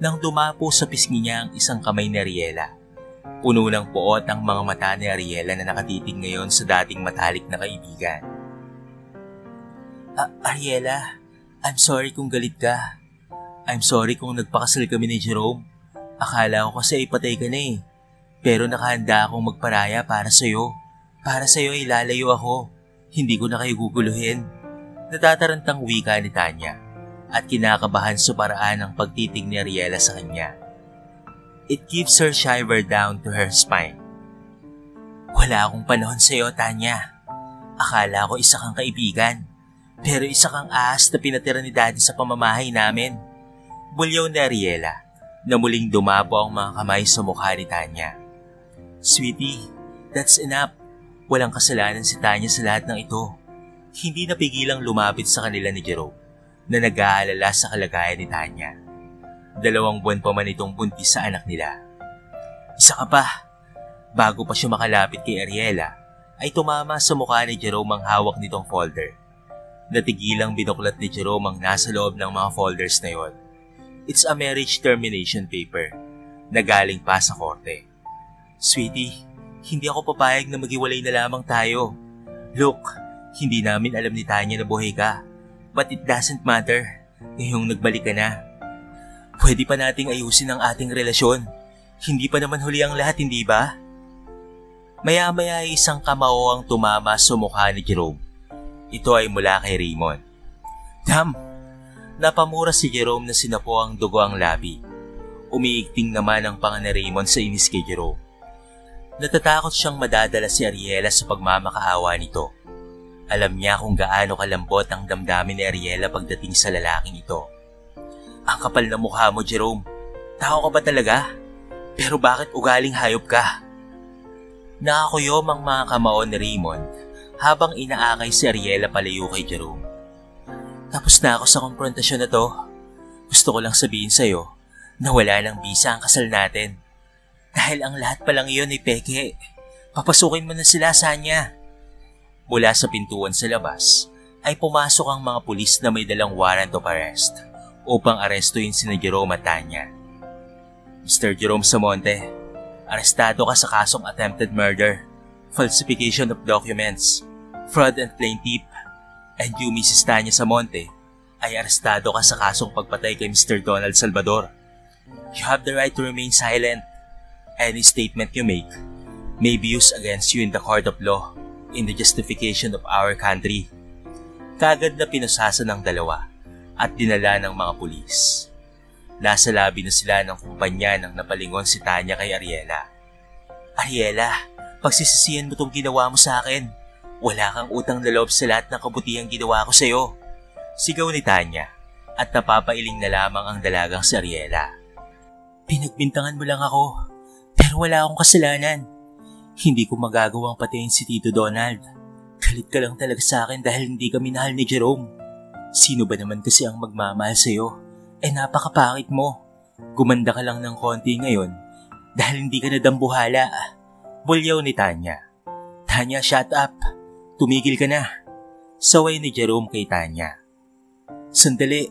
nang dumapo sa pisngi niya ang isang kamay ni Ariela. Puno ng puot ang mga mata ni Ariela na nakatitig ngayon sa dating matalik na kaibigan. Ariela, I'm sorry kung galit ka. I'm sorry kung nagpakasal kami ni Jerome. Akala ko kasi ipatay ka na eh. Pero nakahanda akong magparaya para sa'yo. Para sa'yo ay lalayo ako. Hindi ko na kayo guguluhin. Natatarantang wika ni Tanya at kinakabahan sa paraan ng pagtitig ni Ariela sa kanya. It gives her shiver down to her spine. Wala akong panahon sa'yo, Tanya. Akala ko isa kang kaibigan, pero isa kang ahas na pinatira ni Daddy sa pamamahay namin. Bulyaw ni Ariela na muling dumapo ang mga kamay sa mukha ni Tanya. Sweetie, that's enough. Walang kasalanan si Tanya sa lahat ng ito. Hindi napigilang lumapit sa kanila ni Jerome na nag-aalala sa kalagayan ni Tanya. 2 buwan pa man itong buntis sa anak nila. Isa ka pa. Bago pa siya makalapit kay Ariela, ay tumama sa mukha ni Jerome ang hawak nitong folder. Natigilang binuklat ni Jerome ang nasa loob ng mga folders na yon. It's a marriage termination paper na galing pa sa korte. Sweetie, hindi ako papayag na maghiwalay na lamang tayo. Look, hindi namin alam ni Tanya na buhay ka. But it doesn't matter. Ngayong nagbalik ka na. Pwede pa nating ayusin ang ating relasyon. Hindi pa naman huli ang lahat, hindi ba? Maya-maya ay isang kamao ang tumama sa mukha ni Jerome. Ito ay mula kay Raymond. Damn! Napamura si Jerome na sinapo ang dugo ang labi. Umiigting naman ang panga ni Raymond sa inis kay Jerome. Natatakot siyang madadala si Ariela sa pagmamakaawa nito. Alam niya kung gaano kalambot ang damdamin ni Ariela pagdating sa lalaking ito. Ang kapal na mukha mo, Jerome. Tao ka ba talaga? Pero bakit ugaling hayop ka? Nakakuyom ang mga kamao ni Raymond habang inaakay si Ariela palayo kay Jerome. Tapos na ako sa konfrontasyon na to. Gusto ko lang sabihin sa'yo na wala ng bisa ang kasal natin. Dahil ang lahat palang iyon ay peke. Papasukin mo na sila, Sanya. Mula sa pintuan sa labas ay pumasok ang mga pulis na may dalang warrant of arrest upang arestuin sina Jerome at Tanya. Mr. Jerome Samonte, arestado ka sa kasong attempted murder, falsification of documents, fraud and plaintiff, and you, Mrs. Tanya Samonte, ay arestado ka sa kasong pagpatay kay Mr. Donald Salvador. You have the right to remain silent. Any statement you make may be used against you in the court of law in the justification of our country. Kagad na pinusasa ng dalawa at dinala ng mga pulis. Nasa labi na sila ng kumpanya nang napalingon si Tanya kay Ariela. Ariela, pagsisisihan mo tong ginawa mo sa akin. Wala kang utang na loob sa lahat ng kabutihang ginawa ko sa'yo. Sigaw ni Tanya at napapailing na lamang ang dalagang si Ariela. Pinagbintangan mo lang ako, pero wala akong kasalanan. Hindi ko magagawang patayin si Tito Donald. Galit ka lang talaga sa akin dahil hindi ka minahal ni Jerome. Sino ba naman kasi ang magmamahal sa'yo? Napakapakit mo. Gumanda ka lang ng konti ngayon, Dahil hindi ka nadambuhala. Bulyaw ni Tanya. Tanya, shut up. Tumigil ka na. Saway ni Jerome kay Tanya. Sandali.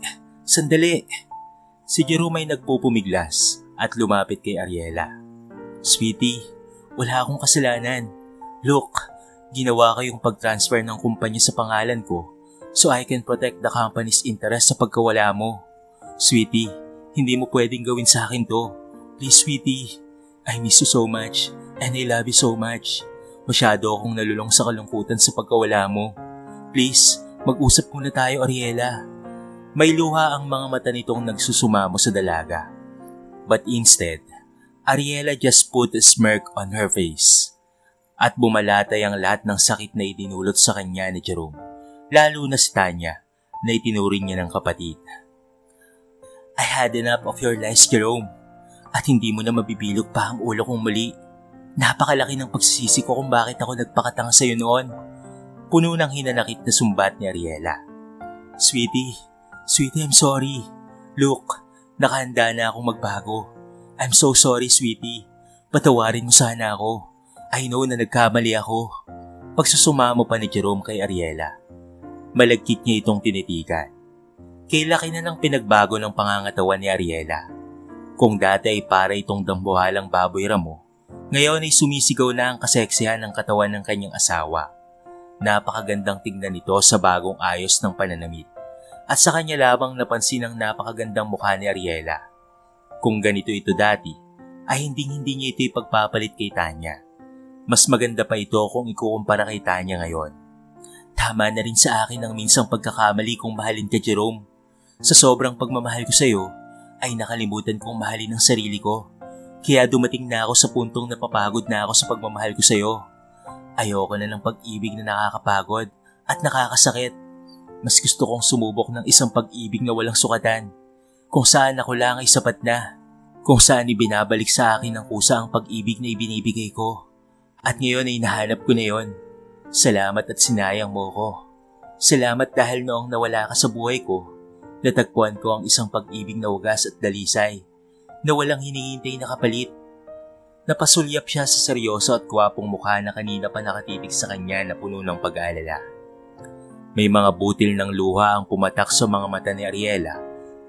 Si Jerome ay nagpupumiglas at lumapit kay Ariela. Sweetie, wala akong kasalanan. Look, ginawa ko yung pag-transfer ng kumpanya sa pangalan ko so I can protect the company's interest sa pagkawala mo. Sweetie, hindi mo pwedeng gawin sa akin to. Please, sweetie. I miss you so much and I love you so much. Masyado akong nalulong sa kalungkutan sa pagkawala mo. Please, mag-usap muna tayo, Ariela. May luha ang mga mata nitong nagsusumamo sa dalaga. But instead, Ariela just put a smirk on her face. At bumalatay ang lahat ng sakit na idinulot sa kanya ni Jerome, lalo na si Tanya na itinuring niya ng kapatid. I had enough of your lies, Jerome, at hindi mo na mabibilog pa ang ulo kong muli. Napakalaki ng pagsisisi ko kung bakit ako nagpakatanga sa'yo noon. Puno ng hinanakit na sumbat ni Ariela. Sweetie, I'm sorry. Look, nakahanda na akong magbago. I'm so sorry, sweetie. Patawarin mo sana ako. I know na nagkamali ako. Pagsusumamo pa ni Jerome kay Ariela. Malagkit niya itong tinitigan. Kay laki na ng pinagbago ng pangangatawan ni Ariela. Kung dati ay para itong dambuhalang baboy ramo, ngayon ay sumisigaw na ang kaseksihan ng katawan ng kanyang asawa. Napakagandang tignan nito sa bagong ayos ng pananamit. At sa kanya lamang napansin ang napakagandang mukha ni Ariela. Kung ganito ito dati, ay hindi niya ito ipagpapalit kay Tanya. Mas maganda pa ito kung ikukumpara kay Tanya ngayon. Tama na rin sa akin ang minsang pagkakamali kong mahalin ka, Jerome. Sa sobrang pagmamahal ko sa iyo, ay nakalimutan kong mahalin ang sarili ko. Kaya dumating na ako sa puntong napapagod na ako sa pagmamahal ko sa iyo. Ayoko na ng pag-ibig na nakakapagod at nakakasakit. Mas gusto kong sumubok ng isang pag-ibig na walang sukatan. Kung saan ako lang ay sapat na. Kung saan ibinabalik sa akin ng kusa ang pag-ibig na ibinibigay ko. At ngayon ay nahanap ko na yon. Salamat at sinayang mo ko. Salamat dahil noong nawala ka sa buhay ko, natagpuan ko ang isang pag-ibig na wagas at dalisay, na walang hinihintay na kapalit. Napasulyap siya sa seryoso at gwapong mukha na kanina pa nakatitig sa kanya na puno ng pag-aalala. May mga butil ng luha ang pumatak sa mga mata ni Ariela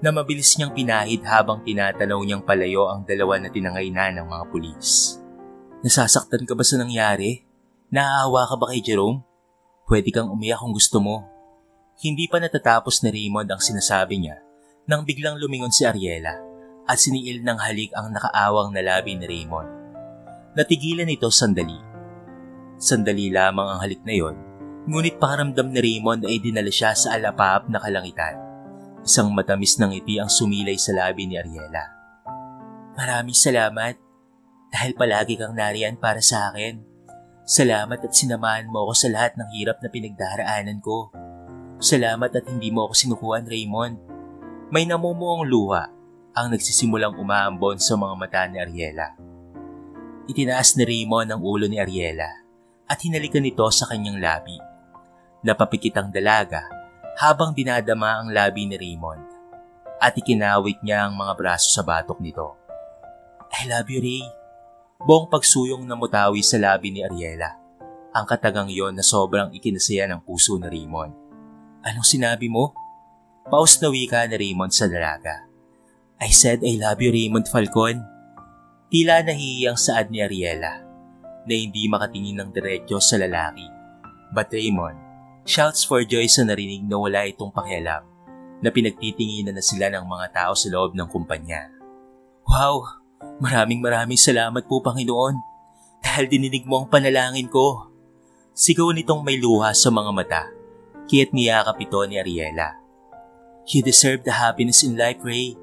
na mabilis niyang pinahid habang tinatanaw niyang palayo ang dalawa na tinangay na ng mga pulis. Nasasaktan ka ba sa nangyari? Naaawa ka ba kay Jerome? Pwede kang umiyak kung gusto mo. Hindi pa natatapos ni Raymond ang sinasabi niya nang biglang lumingon si Ariela at siniil ng halik ang nakaawang na labi ni Raymond. Natigilan ito sandali. Sandali lamang ang halik na yon, ngunit pakaramdam ni Raymond ay dinala siya sa alapaap na kalangitan. Isang matamis ng ngiti ang sumilay sa labi ni Ariela. Maraming salamat dahil palagi kang nariyan para sa akin. Salamat at sinamahan mo ako sa lahat ng hirap na pinagdaraanan ko. Salamat at hindi mo ako sinukuan, Raymond. May namumuong luha ang nagsisimulang umaambon sa mga mata ni Ariela. Itinaas ni Raymond ang ulo ni Ariela at hinalikan nito sa kanyang labi. Napapikit ang dalaga habang dinadama ang labi ni Raymond at ikinawit niya ang mga braso sa batok nito. I love you, Ray. Buong pagsuyong namutawi sa labi ni Ariela. Ang katagang yon na sobrang ikinasaya ng puso ni Raymond. Anong sinabi mo? Paus na wika ni Raymond sa dalaga. I said I love you, Raymond Falcon. Tila nahihiyang saad ni Ariela na hindi makatingin ng diretso sa lalaki. But Raymond shouts for joy sa narinig na wala itong pakialam na pinagtitinginan na sila ng mga tao sa loob ng kumpanya. Wow! Maraming salamat po, Panginoon, dahil dininig mo ang panalangin ko. Sigaw nitong may luha sa mga mata, kaya't niyakap ito ni Ariela. You deserve the happiness in life, Ray.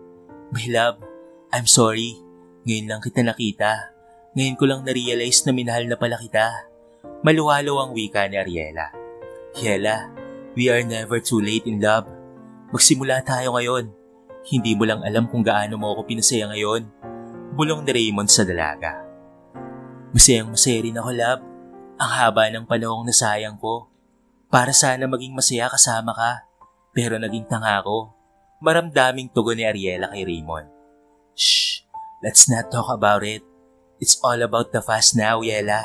My love, I'm sorry. Ngayon lang kita nakita. Ngayon ko lang na-realize na minahal na pala kita. Maluwalo ang wika ni Ariela. Yela, we are never too late in love. Magsimula tayo ngayon. Hindi mo lang alam kung gaano mo ako pinasaya ngayon. Bulong ni Raymond sa dalaga. Masayang-masaya rin ako, love. Ang haba ng panahong nasayang ko. Para sana maging masaya kasama ka. Pero naging tanga ko. Maramdaming tugon ni Ariela kay Raymond. Shh! Let's not talk about it. It's all about the fast now, Yela.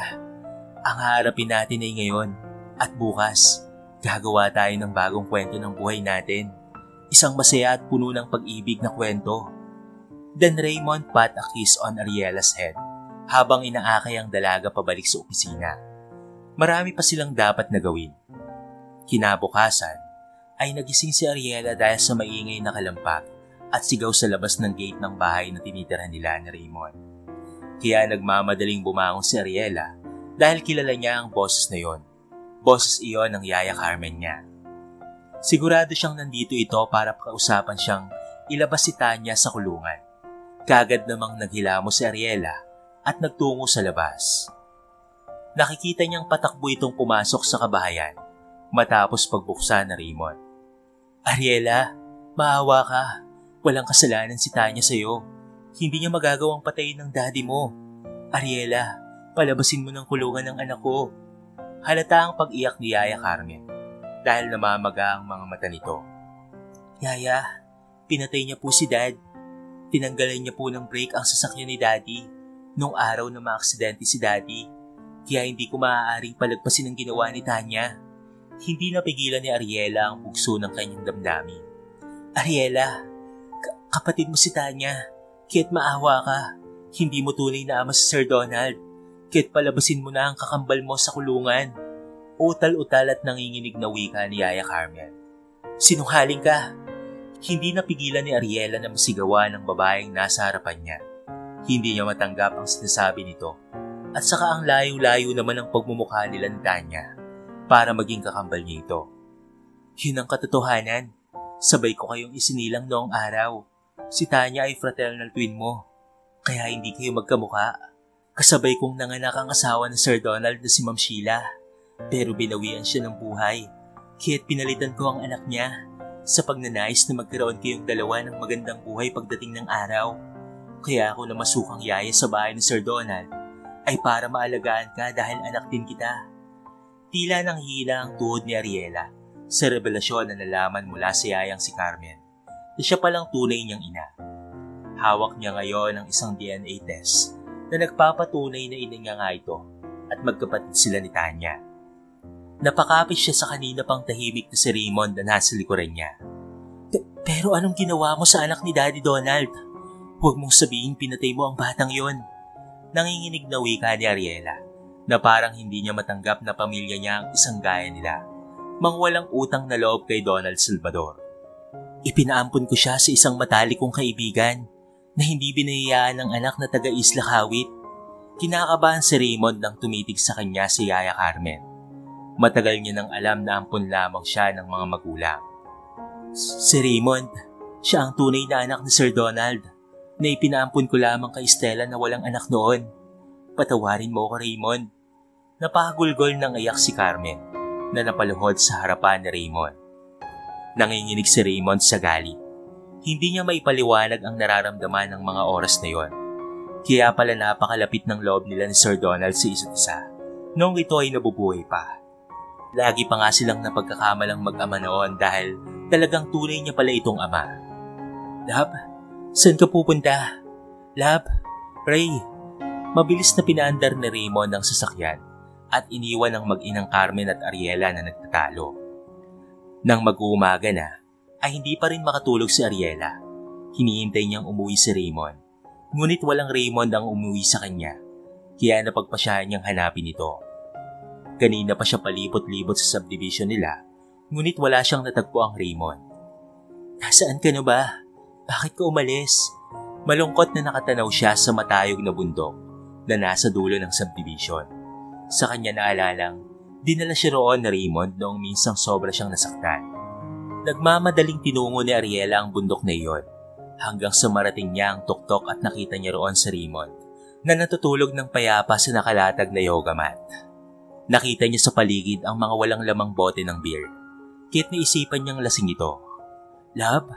Ang haharapin natin ay ngayon at bukas. Gagawa tayo ng bagong kwento ng buhay natin. Isang masaya at puno ng pag-ibig na kwento. Then Raymond pat a kiss on Ariela's head habang inaakay ang dalaga pabalik sa opisina. Marami pa silang dapat na gawin. Kinabukasan ay nagising si Ariela dahil sa maingay na kalampak at sigaw sa labas ng gate ng bahay na tinitirahan nila ni Raymond. Kaya nagmamadaling bumangon si Ariela dahil kilala niya ang boses na yon. Boses iyon ng Yaya Carmen niya. Sigurado siyang nandito ito para pakausapan siyang ilabas si Tanya sa kulungan. Kagad namang naghilamo si Ariela at nagtungo sa labas. Nakikita niyang patakbo itong pumasok sa kabahayan matapos pagbuksan na Raymond. Ariela, maawa ka. Walang kasalanan si Tanya sa'yo. Hindi niya magagawang patayin ng daddy mo. Ariela, palabasin mo ng kulungan ng anak ko. Halata ang pag-iyak ni Yaya Carmen dahil namamaga ang mga mata nito. Yaya, pinatay niya po si Dad. Tinanggalan niya po ng brake ang sasakyan ni Daddy nung araw na maaksidente si Daddy. Kaya hindi ko maaaring palagpasin ang ginawa ni Tanya. Hindi napigilan ni Ariela ang bugso ng kanyang damdamin. Ariela, kapatid mo si Tanya. Kaya't maawa ka. Hindi mo tunay na ama si Sir Donald. Kaya't palabasin mo na ang kakambal mo sa kulungan. Utal-utal at nanginginig na wika ni Yaya Carmen. Sinungaling ka. Hindi napigilan ni Ariela na masigawa ng babaeng nasa harapan niya. Hindi niya matanggap ang sinasabi nito. At saka ang layo-layo naman ang pagmumukha nila ni Tanya para maging kakambal niya ito. Yun ang katotohanan. Sabay ko kayong isinilang noong araw. Si Tanya ay fraternal twin mo. Kaya hindi kayo magkamukha. Kasabay kong nanganak ang asawa ni Sir Donald na si Ma'am Sheila. Pero binawian siya ng buhay. Kaya't pinalitan ko ang anak niya sa pagnanais na magkaroon kayong dalawa ng magandang buhay pagdating ng araw. Kaya ako na masukang yaya sa bahay ni Sir Donald ay para maalagaan ka dahil anak din kita. Tila nang hila ang tuhod ni Ariela sa revelasyon na nalaman mula sa yayang si Carmen na siya palang tunay niyang ina. Hawak niya ngayon ang isang DNA test na nagpapatunay na ina niya nga ito at magkapatid sila ni Tanya. Napakapit siya sa kanina pang tahimik na si Raymond na nasa likuran niya. Pero anong ginawa mo sa anak ni Daddy Donald? Huwag mong sabihin pinatay mo ang batang yon. Nanginginig na wika ni Ariela na parang hindi niya matanggap na pamilya niya ang isang gaya nila, mang walang utang na loob kay Donald Salvador. Ipinaampun ko siya sa isang matalik kong kaibigan na hindi binayaan ng anak na taga-Isla Kawit. Kinakabahan si Raymond nang tumitig sa kanya si Yaya Carmen. Matagal niya nang alam na ampun lamang siya ng mga magulang. Si Raymond, siya ang tunay na anak ni Sir Donald na ipinaampun ko lamang kay Stella na walang anak noon. Patawarin mo ko, Raymond. Napakagulgol ng iyak si Carmen na napaluhod sa harapan ni Raymond. Nanginginig si Raymond sa galit. Hindi niya maipaliwanag ang nararamdaman ng mga oras na yon. Kaya pala napakalapit ng loob nila ni Sir Donald sa isa't isa noong ito ay nabubuhay pa. Lagi pa nga silang napagkakamalang mag-ama noon dahil talagang tunay niya pala itong ama. Lab, saan ka pupunta? Lab, Ray. Mabilis na pinaandar ni Raymond ang sasakyan at iniwan ang mag-inang Carmen at Ariela na nagtatalo. Nang mag-uumaga na, ay hindi pa rin makatulog si Ariela. Hinihintay niyang umuwi si Raymond. Ngunit walang Raymond ang umuwi sa kanya, kaya napagpasyahan niyang hanapin ito. Kanina pa siya palibot-libot sa subdivision nila, ngunit wala siyang natagpo ang Raymond. Nasaan ka na ba? Bakit ka umalis? Malungkot na nakatanaw siya sa matayog na bundok na nasa dulo ng subdivision. Sa kanya naalalang, dinala siya roon na Raymond noong minsang sobra siyang nasaktan. Nagmamadaling tinungo ni Ariela ang bundok na iyon hanggang sa marating niya ang tuktok at nakita niya roon si Raymond na natutulog ng payapa sa nakalatag na yoga mat. Nakita niya sa paligid ang mga walang lamang bote ng beer. Kaya't naisipan niyang lasing ito. Lab,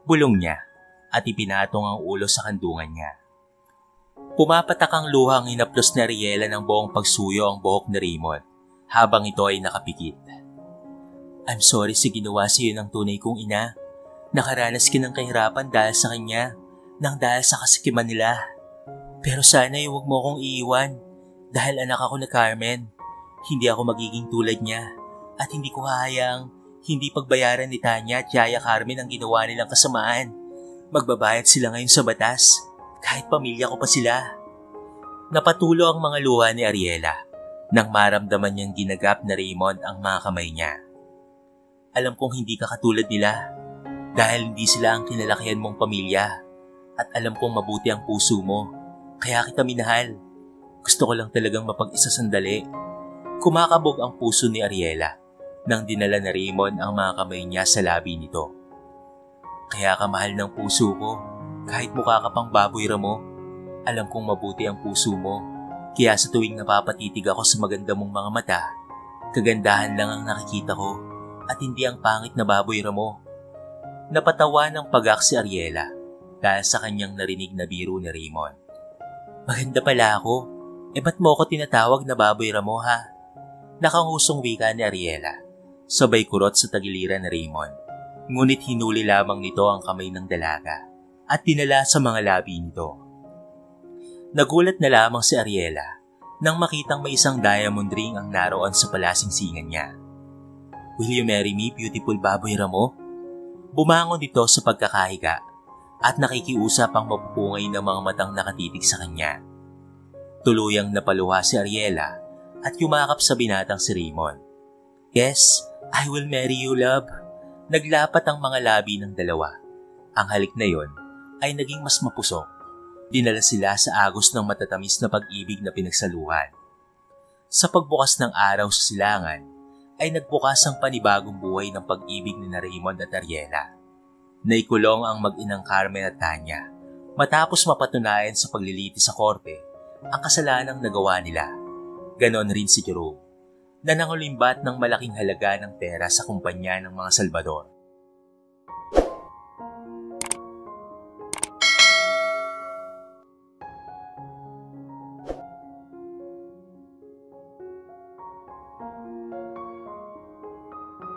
bulong niya at ipinatong ang ulo sa kandungan niya. Pumapatak ang luhang hinaplos ni Ariela ng buong pagsuyo ang buhok ni Raymond habang ito ay nakapikit. I'm sorry sa ginawa sa iyo ng tunay kong ina. Nakaranas ka ng kahirapan dahil sa kanya, nang dahil sa kasikiman nila. Pero sana huwag mo akong iiwan dahil anak ako ni Carmen. Hindi ako magiging tulad niya at hindi ko hahayaang hindi pagbayaran ni Tanya at Yaya Carmen ang ginawa nilang kasamaan. Magbabayad sila ngayon sa batas kahit pamilya ko pa sila. Napatulo ang mga luha ni Ariela nang maramdaman niyang ginagap na Raymond ang mga kamay niya. Alam kong hindi ka katulad nila dahil hindi sila ang kinalakihan mong pamilya at alam kong mabuti ang puso mo kaya kita minahal. Gusto ko lang talagang mapag-isa sandali. Kumakabog ang puso ni Ariela nang dinala na Raymond ang mga kamay niya sa labi nito. Kaya ka mahal ng puso ko kahit mukha ka pang baboy ramo. Alam kong mabuti ang puso mo kaya sa tuwing napapatitig ako sa maganda mong mga mata, kagandahan lang ang nakikita ko at hindi ang pangit na baboy ramo. Napatawa ng pagak si Ariela dahil sa kanyang narinig na biro ni Raymond. Maganda pala ako, ba't mo ako tinatawag na baboy ramo ha? Nakangusong wika ni Ariela, sabay kurot sa tagiliran ni Raymond. Ngunit hinuli lamang nito ang kamay ng dalaga at dinala sa mga labi nito. Nagulat na lamang si Ariela nang makitang may isang diamond ring ang naroon sa palasingsingan niya. Will you marry me, beautiful baboy ramo? Bumangon dito sa pagkakahiga at nakikiusap ang mapupungay ng mga matang nakatitig sa kanya. Tuluyang napaluha si Ariela at yumakap sa binatang si Raymond. Yes, I will marry you, love. Naglapat ang mga labi ng dalawa. Ang halik na yon ay naging mas mapusok. Dinala sila sa agos ng matatamis na pag-ibig na pinagsaluhan. Sa pagbukas ng araw sa silangan, ay nagbukas ang panibagong buhay ng pag-ibig ni Raymond at Ariela. Naikulong ang mag-inang Carmen at Tanya matapos mapatunayan sa paglilitis sa korte ang kasalanang nagawa nila. Ganon rin si Jerome na nangulimbat ng malaking halaga ng pera sa kumpanya ng mga Salvador.